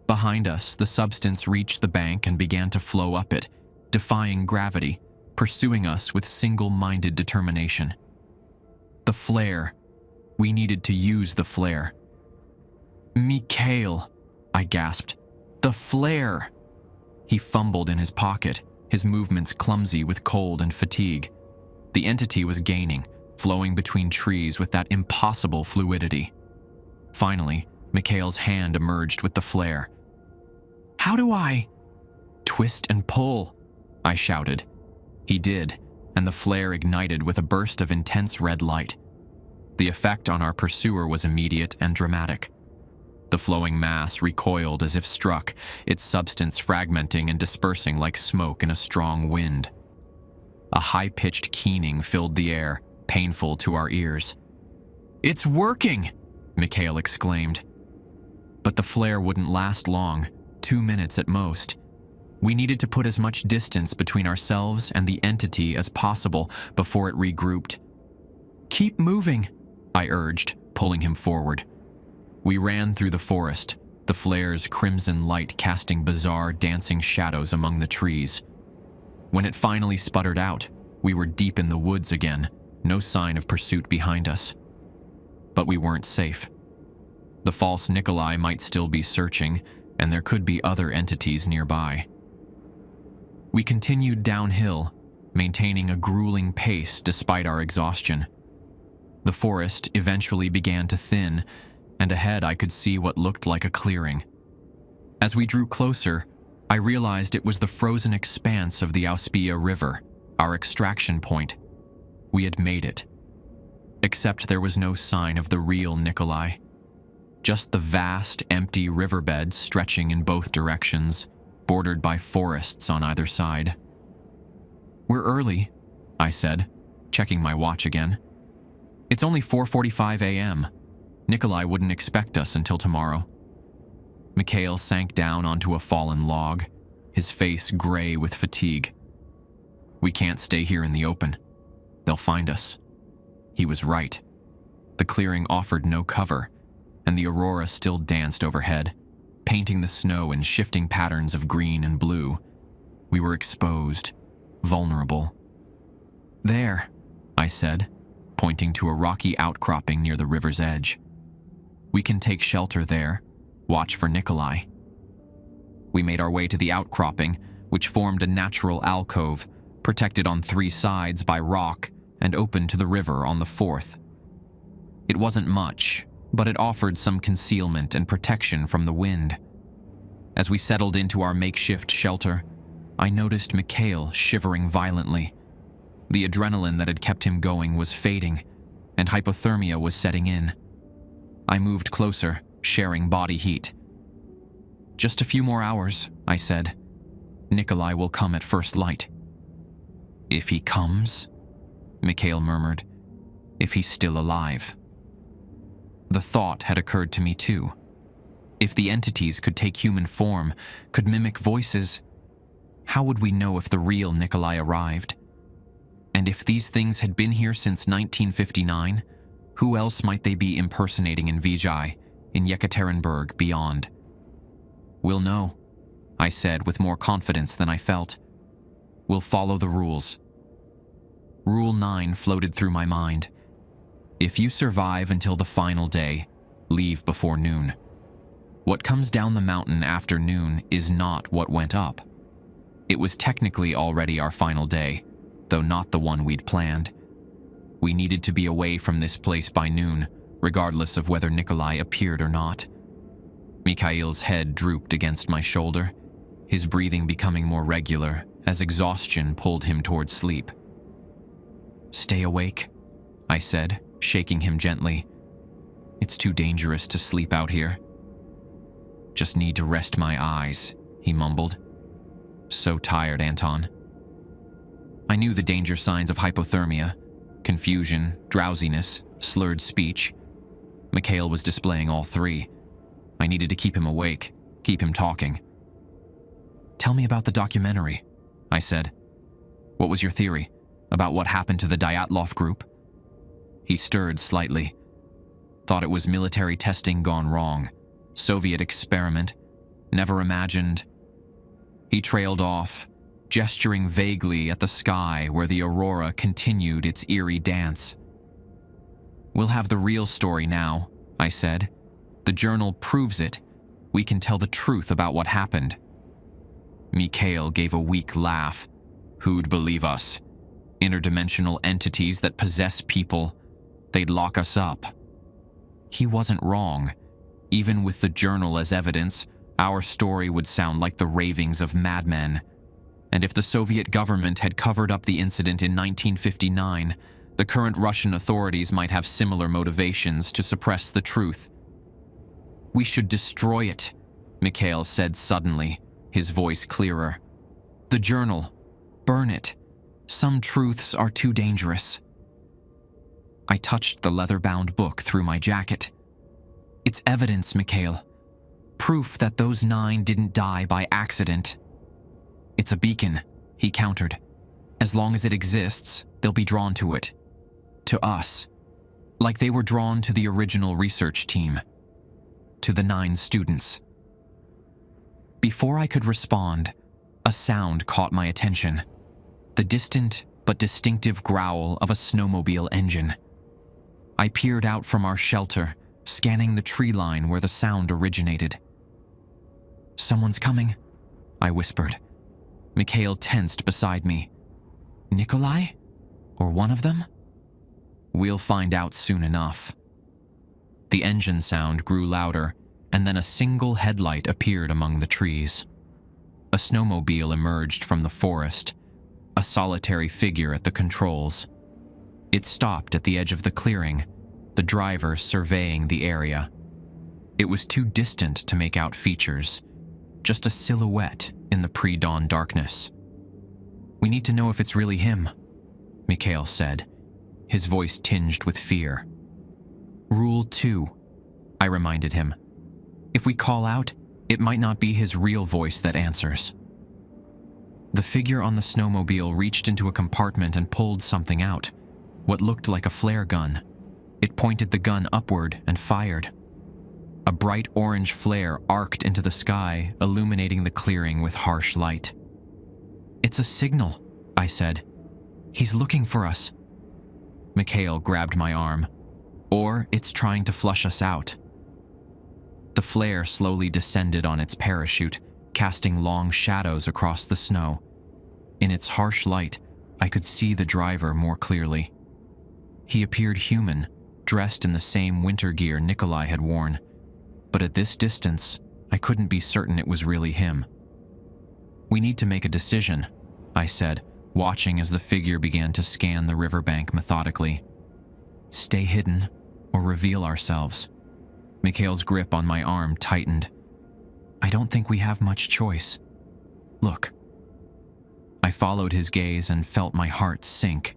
Behind us, the substance reached the bank and began to flow up it, defying gravity, pursuing us with single-minded determination. The flare. We needed to use the flare. "Mikhail," I gasped. "The flare!" He fumbled in his pocket, his movements clumsy with cold and fatigue. The entity was gaining, flowing between trees with that impossible fluidity. Finally, Mikhail's hand emerged with the flare. "How do I?" "Twist and pull," I shouted. He did, and the flare ignited with a burst of intense red light. The effect on our pursuer was immediate and dramatic. The flowing mass recoiled as if struck, its substance fragmenting and dispersing like smoke in a strong wind. A high-pitched keening filled the air, painful to our ears. "It's working!" Mikhail exclaimed. But the flare wouldn't last long, 2 minutes at most. We needed to put as much distance between ourselves and the entity as possible before it regrouped. "Keep moving," I urged, pulling him forward. We ran through the forest, the flare's crimson light casting bizarre dancing shadows among the trees. When it finally sputtered out, we were deep in the woods again, no sign of pursuit behind us. But we weren't safe. The false Nikolai might still be searching, and there could be other entities nearby. We continued downhill, maintaining a grueling pace despite our exhaustion. The forest eventually began to thin, and ahead I could see what looked like a clearing. As we drew closer, I realized it was the frozen expanse of the Auspia River, our extraction point. We had made it. Except there was no sign of the real Nikolai. Just the vast, empty riverbed stretching in both directions, bordered by forests on either side. "We're early," I said, checking my watch again. "It's only 4:45 a.m. Nikolai wouldn't expect us until tomorrow." Mikhail sank down onto a fallen log, his face gray with fatigue. "We can't stay here in the open. They'll find us." He was right. The clearing offered no cover, and the aurora still danced overhead, painting the snow in shifting patterns of green and blue. We were exposed, vulnerable. "There," I said, pointing to a rocky outcropping near the river's edge. "We can take shelter there, watch for Nikolai." We made our way to the outcropping, which formed a natural alcove, protected on 3 sides by rock and open to the river on the 4th. It wasn't much, but it offered some concealment and protection from the wind. As we settled into our makeshift shelter, I noticed Mikhail shivering violently. The adrenaline that had kept him going was fading, and hypothermia was setting in. I moved closer, sharing body heat. "Just a few more hours," I said. "Nikolai will come at first light." "If he comes?" Mikhail murmured. "If he's still alive." The thought had occurred to me too. If the entities could take human form, could mimic voices, how would we know if the real Nikolai arrived? And if these things had been here since 1959, who else might they be impersonating in Vijay, in Yekaterinburg, beyond? "We'll know," I said with more confidence than I felt. "We'll follow the rules." Rule 9 floated through my mind. If you survive until the final day, leave before noon. What comes down the mountain after noon is not what went up. It was technically already our final day, though not the one we'd planned. We needed to be away from this place by noon, regardless of whether Nikolai appeared or not. Mikhail's head drooped against my shoulder, his breathing becoming more regular as exhaustion pulled him toward sleep. "Stay awake," I said, shaking him gently. "It's too dangerous to sleep out here." "Just need to rest my eyes," he mumbled. "So tired, Anton." I knew the danger signs of hypothermia: confusion, drowsiness, slurred speech. Mikhail was displaying all 3. I needed to keep him awake, keep him talking. "Tell me about the documentary," I said. "What was your theory? About what happened to the Dyatlov group?" He stirred slightly. "Thought it was military testing gone wrong. Soviet experiment. Never imagined." He trailed off, gesturing vaguely at the sky where the aurora continued its eerie dance. "We'll have the real story now," I said. "The journal proves it. We can tell the truth about what happened." Mikhail gave a weak laugh. "Who'd believe us? Interdimensional entities that possess people. They'd lock us up." He wasn't wrong. Even with the journal as evidence, our story would sound like the ravings of madmen. And if the Soviet government had covered up the incident in 1959, the current Russian authorities might have similar motivations to suppress the truth. "We should destroy it," Mikhail said suddenly, his voice clearer. "The journal. Burn it. Some truths are too dangerous." I touched the leather-bound book through my jacket. "It's evidence, Mikhail. Proof that those 9 didn't die by accident." "It's a beacon," he countered. "As long as it exists, they'll be drawn to it. To us. Like they were drawn to the original research team. To the 9 students." Before I could respond, a sound caught my attention. The distant but distinctive growl of a snowmobile engine. I peered out from our shelter, scanning the tree line where the sound originated. "Someone's coming," I whispered. Mikhail tensed beside me. "Nikolai? Or one of them?" "We'll find out soon enough." The engine sound grew louder, and then a single headlight appeared among the trees. A snowmobile emerged from the forest, a solitary figure at the controls. It stopped at the edge of the clearing, the driver surveying the area. It was too distant to make out features, just a silhouette in the pre-dawn darkness. "We need to know if it's really him," Mikhail said, his voice tinged with fear. "Rule 2, I reminded him. "If we call out, it might not be his real voice that answers." The figure on the snowmobile reached into a compartment and pulled something out, what looked like a flare gun. It pointed the gun upward and fired. A bright orange flare arced into the sky, illuminating the clearing with harsh light. "It's a signal," I said. "He's looking for us." Mikhail grabbed my arm. "Or it's trying to flush us out." The flare slowly descended on its parachute, casting long shadows across the snow. In its harsh light, I could see the driver more clearly. He appeared human, dressed in the same winter gear Nikolai had worn. But at this distance, I couldn't be certain it was really him. "We need to make a decision," I said, watching as the figure began to scan the riverbank methodically. "Stay hidden, or reveal ourselves." Mikhail's grip on my arm tightened. "I don't think we have much choice. Look." I followed his gaze and felt my heart sink.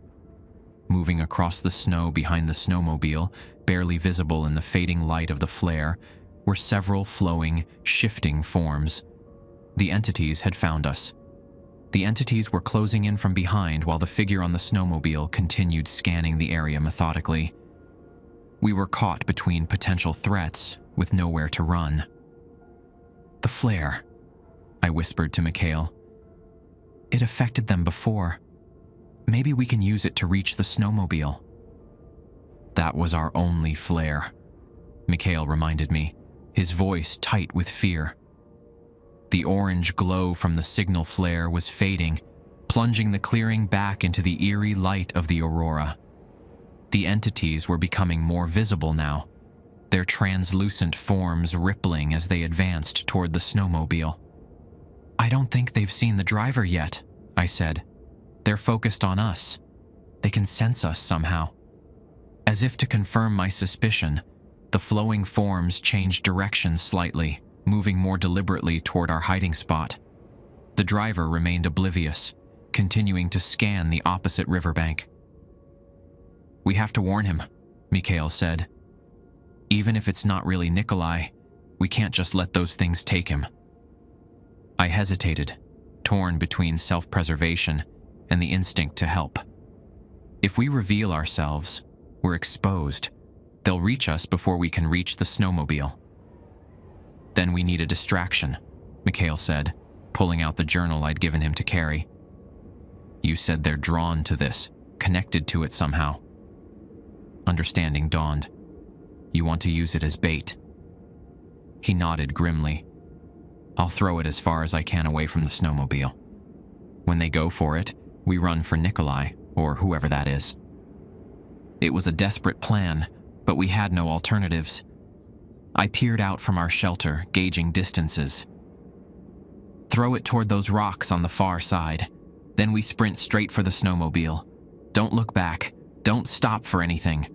Moving across the snow behind the snowmobile, barely visible in the fading light of the flare, were several flowing, shifting forms. The entities had found us. The entities were closing in from behind while the figure on the snowmobile continued scanning the area methodically. We were caught between potential threats with nowhere to run. "The flare," I whispered to Mikhail. "It affected them before. Maybe we can use it to reach the snowmobile." "That was our only flare," Mikhail reminded me, his voice tight with fear. The orange glow from the signal flare was fading, plunging the clearing back into the eerie light of the aurora. The entities were becoming more visible now, their translucent forms rippling as they advanced toward the snowmobile. "I don't think they've seen the driver yet," I said. "They're focused on us. They can sense us somehow." As if to confirm my suspicion, the flowing forms changed direction slightly, moving more deliberately toward our hiding spot. The driver remained oblivious, continuing to scan the opposite riverbank. "We have to warn him," Mikhail said. "Even if it's not really Nikolai, we can't just let those things take him." I hesitated, torn between self-preservation and the instinct to help. If we reveal ourselves, we're exposed. They'll reach us before we can reach the snowmobile. "Then we need a distraction," Mikhail said, pulling out the journal I'd given him to carry. "You said they're drawn to this, connected to it somehow." Understanding dawned. "You want to use it as bait?" He nodded grimly. "I'll throw it as far as I can away from the snowmobile. When they go for it, we run for Nikolai, or whoever that is." It was a desperate plan, but we had no alternatives. I peered out from our shelter, gauging distances. "Throw it toward those rocks on the far side. Then we sprint straight for the snowmobile. Don't look back. Don't stop for anything."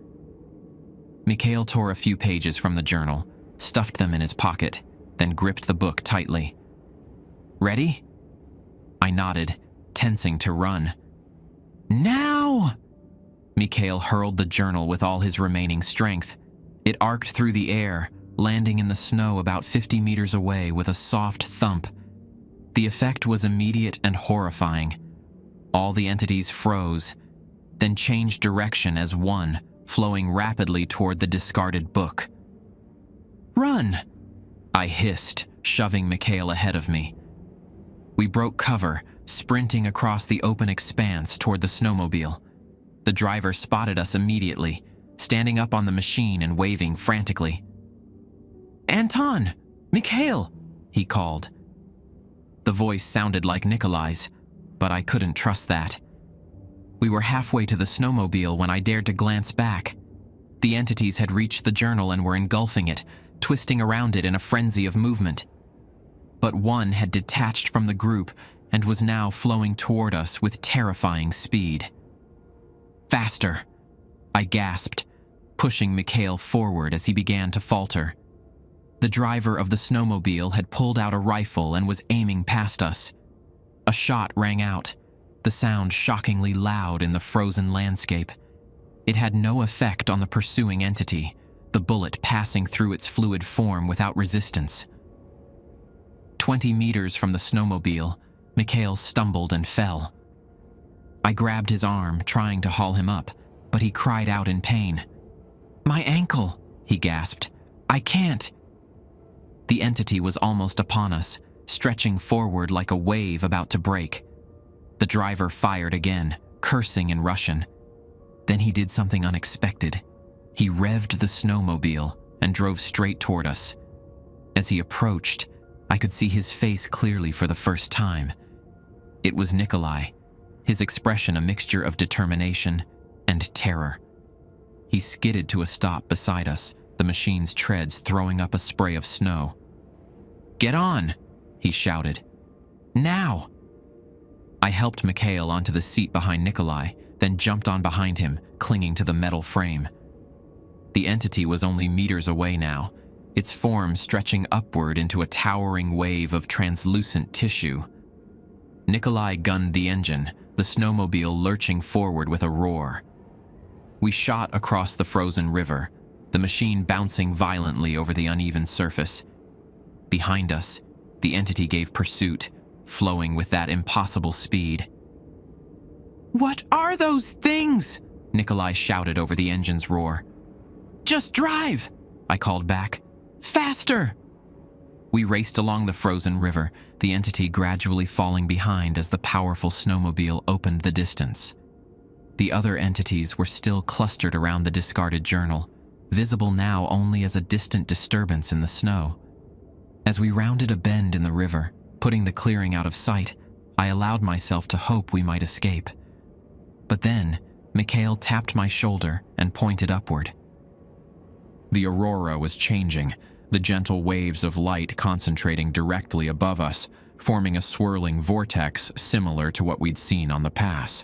Mikhail tore a few pages from the journal, stuffed them in his pocket, then gripped the book tightly. "Ready?" I nodded, tensing to run. "Now!" Mikhail hurled the journal with all his remaining strength. It arced through the air, landing in the snow about 50 meters away with a soft thump. The effect was immediate and horrifying. All the entities froze, then changed direction as one, flowing rapidly toward the discarded book. "Run!" I hissed, shoving Mikhail ahead of me. We broke cover, sprinting across the open expanse toward the snowmobile. The driver spotted us immediately, standing up on the machine and waving frantically. "Anton! Mikhail!" he called. The voice sounded like Nikolai's, but I couldn't trust that. We were halfway to the snowmobile when I dared to glance back. The entities had reached the journal and were engulfing it, twisting around it in a frenzy of movement. But one had detached from the group and was now flowing toward us with terrifying speed. Faster, I gasped, pushing Mikhail forward as he began to falter. The driver of the snowmobile had pulled out a rifle and was aiming past us. A shot rang out, the sound shockingly loud in the frozen landscape. It had no effect on the pursuing entity, the bullet passing through its fluid form without resistance. 20 meters from the snowmobile, Mikhail stumbled and fell. I grabbed his arm, trying to haul him up, but he cried out in pain. "My ankle," he gasped. "I can't." The entity was almost upon us, stretching forward like a wave about to break. The driver fired again, cursing in Russian. Then he did something unexpected. He revved the snowmobile and drove straight toward us. As he approached, I could see his face clearly for the first time. It was Nikolai, his expression a mixture of determination and terror. He skidded to a stop beside us, the machine's treads throwing up a spray of snow. "Get on!" he shouted. "Now!" I helped Mikhail onto the seat behind Nikolai, then jumped on behind him, clinging to the metal frame. The entity was only meters away now, its form stretching upward into a towering wave of translucent tissue. Nikolai gunned the engine, the snowmobile lurching forward with a roar. We shot across the frozen river, the machine bouncing violently over the uneven surface. Behind us, the entity gave pursuit, flowing with that impossible speed. "What are those things?" Nikolai shouted over the engine's roar. "Just drive!" I called back. "Faster!" We raced along the frozen river, the entity gradually falling behind as the powerful snowmobile opened the distance. The other entities were still clustered around the discarded journal, visible now only as a distant disturbance in the snow. As we rounded a bend in the river, putting the clearing out of sight, I allowed myself to hope we might escape. But then, Mikhail tapped my shoulder and pointed upward. The aurora was changing, the gentle waves of light concentrating directly above us, forming a swirling vortex similar to what we'd seen on the pass.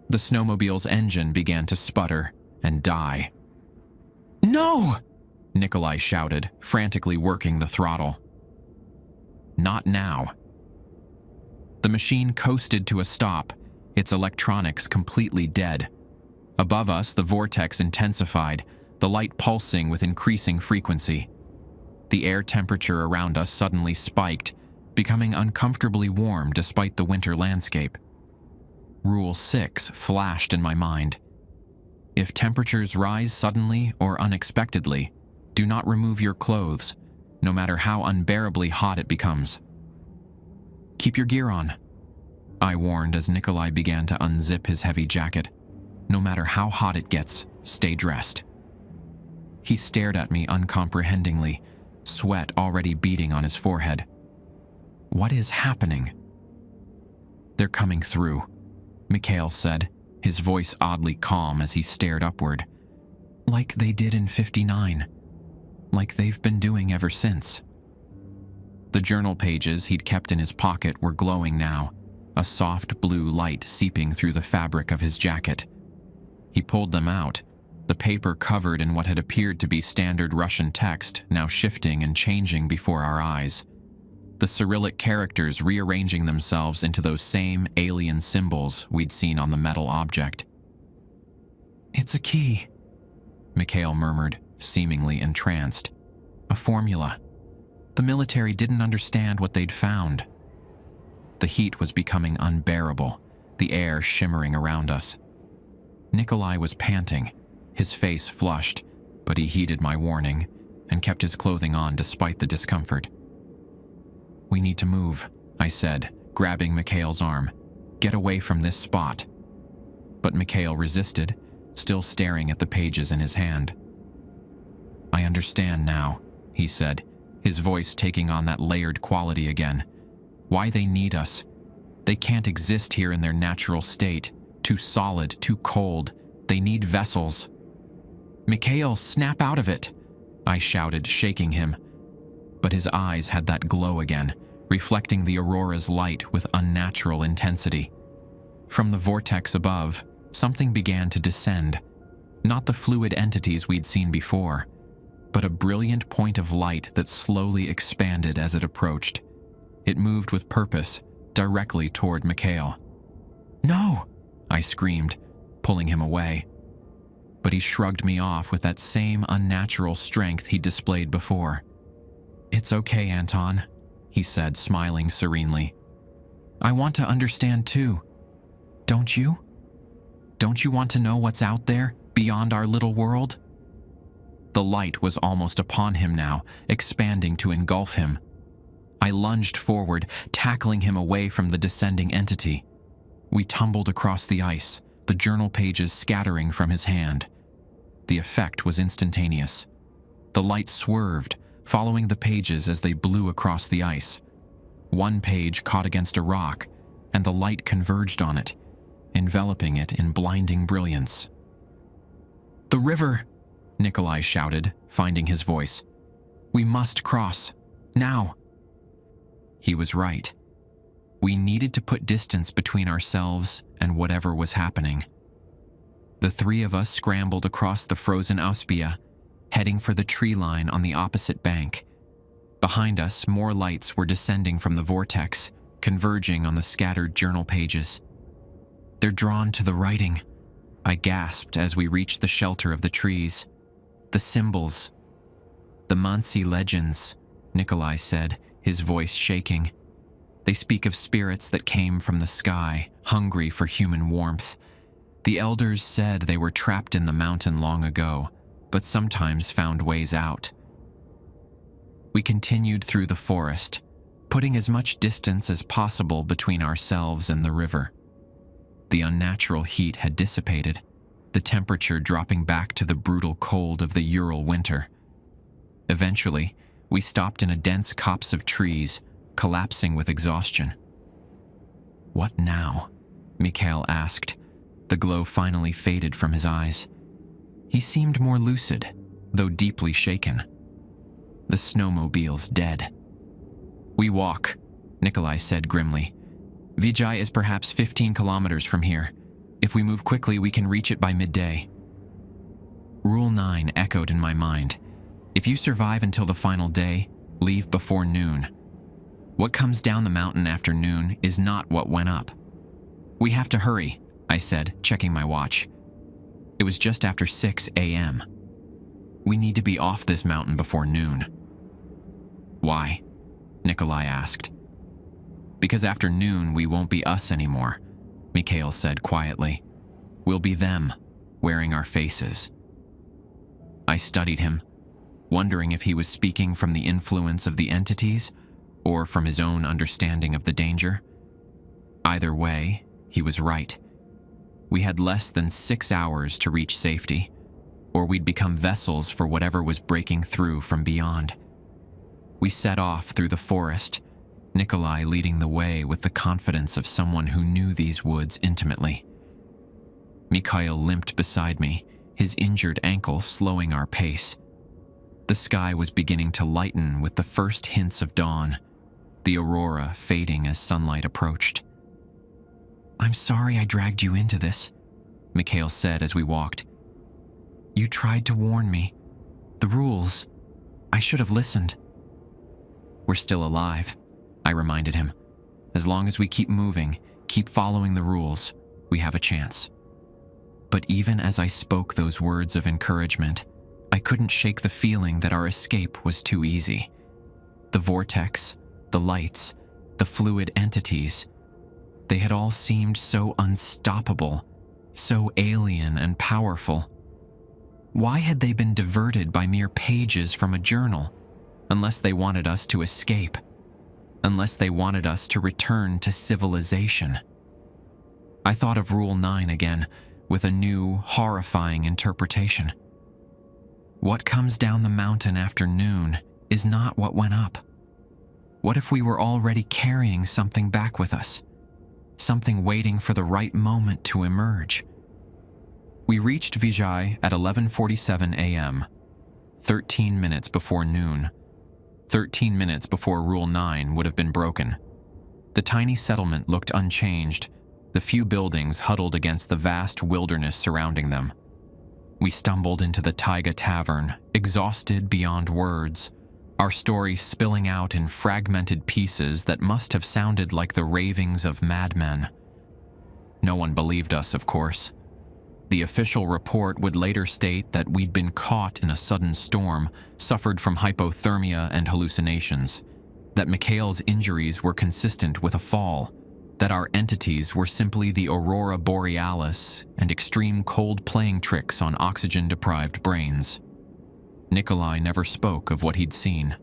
The snowmobile's engine began to sputter and die. "No!" Nikolai shouted, frantically working the throttle. "Not now." The machine coasted to a stop, its electronics completely dead. Above us, the vortex intensified, the light pulsing with increasing frequency. The air temperature around us suddenly spiked, becoming uncomfortably warm despite the winter landscape. Rule 6 flashed in my mind. If temperatures rise suddenly or unexpectedly, do not remove your clothes, no matter how unbearably hot it becomes. "Keep your gear on," I warned as Nikolai began to unzip his heavy jacket. "No matter how hot it gets, stay dressed." He stared at me uncomprehendingly, sweat already beading on his forehead. "What is happening?" "They're coming through," Mikhail said, his voice oddly calm as he stared upward. "Like they did in '59. Like they've been doing ever since." The journal pages he'd kept in his pocket were glowing now, a soft blue light seeping through the fabric of his jacket. He pulled them out, the paper covered in what had appeared to be standard Russian text, now shifting and changing before our eyes. The Cyrillic characters rearranging themselves into those same alien symbols we'd seen on the metal object. "It's a key," Mikhail murmured, seemingly entranced. "A formula. The military didn't understand what they'd found." The heat was becoming unbearable, the air shimmering around us. Nikolai was panting, his face flushed, but he heeded my warning and kept his clothing on despite the discomfort. "We need to move," I said, grabbing Mikhail's arm. "Get away from this spot." But Mikhail resisted, still staring at the pages in his hand. "I understand now," he said, his voice taking on that layered quality again. "Why they need us. They can't exist here in their natural state. Too solid, too cold. They need vessels." "Mikhail, snap out of it!" I shouted, shaking him. But his eyes had that glow again, reflecting the aurora's light with unnatural intensity. From the vortex above, something began to descend. Not the fluid entities we'd seen before, but a brilliant point of light that slowly expanded as it approached. It moved with purpose, directly toward Mikhail. "No!" I screamed, pulling him away. But he shrugged me off with that same unnatural strength he'd displayed before. "It's okay, Anton," he said, smiling serenely. "I want to understand too. Don't you? Don't you want to know what's out there, beyond our little world?" The light was almost upon him now, expanding to engulf him. I lunged forward, tackling him away from the descending entity. We tumbled across the ice, the journal pages scattering from his hand. The effect was instantaneous. The light swerved, following the pages as they blew across the ice. One page caught against a rock, and the light converged on it, enveloping it in blinding brilliance. "The river!" Nikolai shouted, finding his voice. "We must cross. Now!" He was right. We needed to put distance between ourselves and whatever was happening. The three of us scrambled across the frozen Auspia, heading for the tree line on the opposite bank. Behind us, more lights were descending from the vortex, converging on the scattered journal pages. "They're drawn to the writing," I gasped as we reached the shelter of the trees. "The symbols." "The Mansi legends," Nikolai said, his voice shaking. "They speak of spirits that came from the sky, hungry for human warmth. The elders said they were trapped in the mountain long ago, but sometimes found ways out." We continued through the forest, putting as much distance as possible between ourselves and the river. The unnatural heat had dissipated, the temperature dropping back to the brutal cold of the Ural winter. Eventually, we stopped in a dense copse of trees, collapsing with exhaustion. "What now?" Mikhail asked. The glow finally faded from his eyes. He seemed more lucid, though deeply shaken. "The snowmobile's dead." "We walk," Nikolai said grimly. "Vijay is perhaps 15 kilometers from here. If we move quickly, we can reach it by midday." Rule 9 echoed in my mind. If you survive until the final day, leave before noon. What comes down the mountain after noon is not what went up. "We have to hurry," I said, checking my watch. It was just after 6 a.m. "We need to be off this mountain before noon." "Why?" Nikolai asked. "Because after noon we won't be us anymore," Mikhail said quietly. "We'll be them, wearing our faces." I studied him, wondering if he was speaking from the influence of the entities or from his own understanding of the danger. Either way, he was right. We had less than 6 hours to reach safety, or we'd become vessels for whatever was breaking through from beyond. We set off through the forest, Nikolai leading the way with the confidence of someone who knew these woods intimately. Mikhail limped beside me, his injured ankle slowing our pace. The sky was beginning to lighten with the first hints of dawn, the aurora fading as sunlight approached. "I'm sorry I dragged you into this," Mikhail said as we walked. "You tried to warn me. The rules. I should have listened." "We're still alive," I reminded him. "As long as we keep moving, keep following the rules, we have a chance." But even as I spoke those words of encouragement, I couldn't shake the feeling that our escape was too easy. The vortex, the lights, the fluid entities, they had all seemed so unstoppable, so alien and powerful. Why had they been diverted by mere pages from a journal, unless they wanted us to escape, unless they wanted us to return to civilization? I thought of Rule 9 again, with a new, horrifying interpretation. What comes down the mountain after noon is not what went up. What if we were already carrying something back with us? Something waiting for the right moment to emerge? We reached Vijay at 11:47 a.m., 13 minutes before noon. 13 minutes before Rule 9 would have been broken. The tiny settlement looked unchanged, the few buildings huddled against the vast wilderness surrounding them. We stumbled into the Taiga Tavern, exhausted beyond words, our story spilling out in fragmented pieces that must have sounded like the ravings of madmen. No one believed us, of course. The official report would later state that we'd been caught in a sudden storm, suffered from hypothermia and hallucinations, that Mikhail's injuries were consistent with a fall, that our entities were simply the aurora borealis and extreme cold playing tricks on oxygen-deprived brains. Nikolai never spoke of what he'd seen.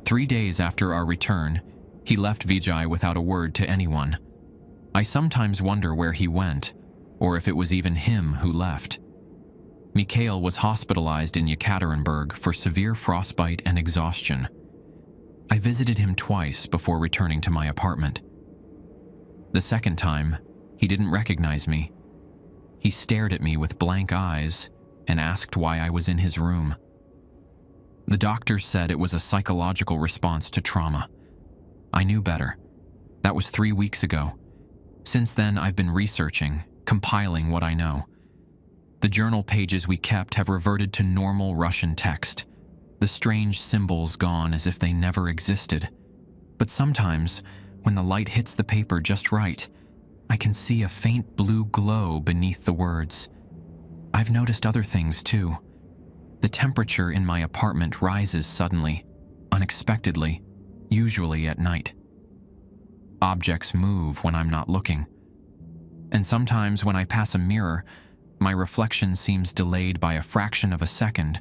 3 days after our return, he left Vijay without a word to anyone. I sometimes wonder where he went, or if it was even him who left. Mikhail was hospitalized in Yekaterinburg for severe frostbite and exhaustion. I visited him twice before returning to my apartment. The second time, he didn't recognize me. He stared at me with blank eyes and asked why I was in his room. The doctors said it was a psychological response to trauma. I knew better. That was 3 weeks ago. Since then, I've been researching, compiling what I know. The journal pages we kept have reverted to normal Russian text, the strange symbols gone as if they never existed. But sometimes, when the light hits the paper just right, I can see a faint blue glow beneath the words. I've noticed other things too. The temperature in my apartment rises suddenly, unexpectedly, usually at night. Objects move when I'm not looking. And sometimes when I pass a mirror, my reflection seems delayed by a fraction of a second,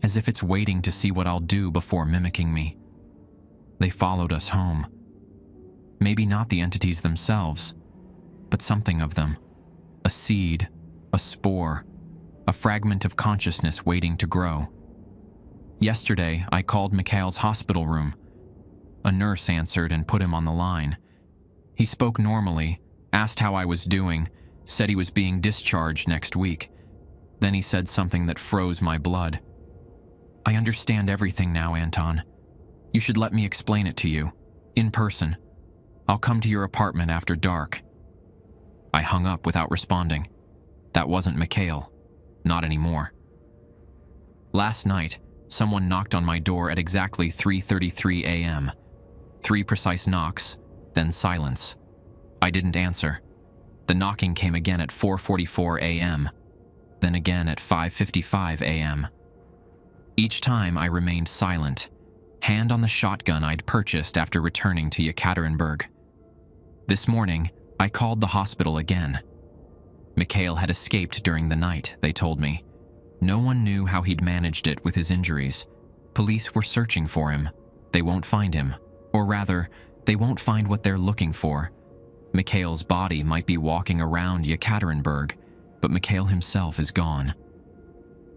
as if it's waiting to see what I'll do before mimicking me. They followed us home. Maybe not the entities themselves, but something of them. A seed, a spore, a fragment of consciousness waiting to grow. Yesterday, I called Mikhail's hospital room. A nurse answered and put him on the line. He spoke normally, asked how I was doing, said he was being discharged next week. Then he said something that froze my blood. I understand everything now, Anton. You should let me explain it to you, in person. I'll come to your apartment after dark. I hung up without responding. That wasn't Mikhail. Not anymore. Last night, someone knocked on my door at exactly 3:33 a.m. 3 precise knocks, then silence. I didn't answer. The knocking came again at 4:44 a.m., then again at 5:55 a.m. Each time I remained silent, hand on the shotgun I'd purchased after returning to Yekaterinburg. This morning, I called the hospital again. Mikhail had escaped during the night, they told me. No one knew how he'd managed it with his injuries. Police were searching for him. They won't find him. Or rather, they won't find what they're looking for. Mikhail's body might be walking around Yekaterinburg, but Mikhail himself is gone.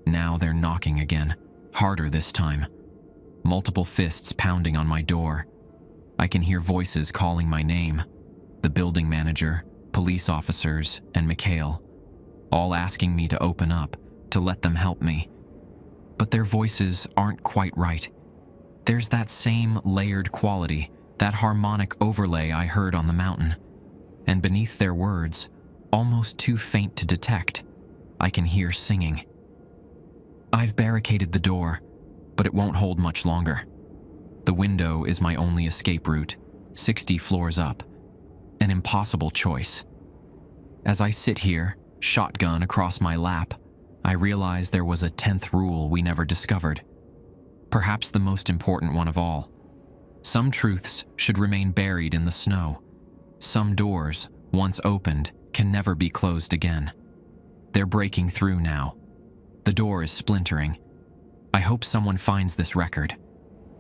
Now they're knocking again, harder this time. Multiple fists pounding on my door. I can hear voices calling my name. The building manager, police officers, and Mikhail, all asking me to open up, to let them help me. But their voices aren't quite right. There's that same layered quality, that harmonic overlay I heard on the mountain. And beneath their words, almost too faint to detect, I can hear singing. I've barricaded the door, but it won't hold much longer. The window is my only escape route, 60 floors up. An impossible choice. As I sit here, shotgun across my lap, I realize there was a 10th rule we never discovered. Perhaps the most important one of all. Some truths should remain buried in the snow. Some doors, once opened, can never be closed again. They're breaking through now. The door is splintering. I hope someone finds this record.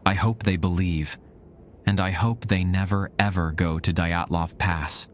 I hope they believe. And I hope they never ever go to Dyatlov Pass.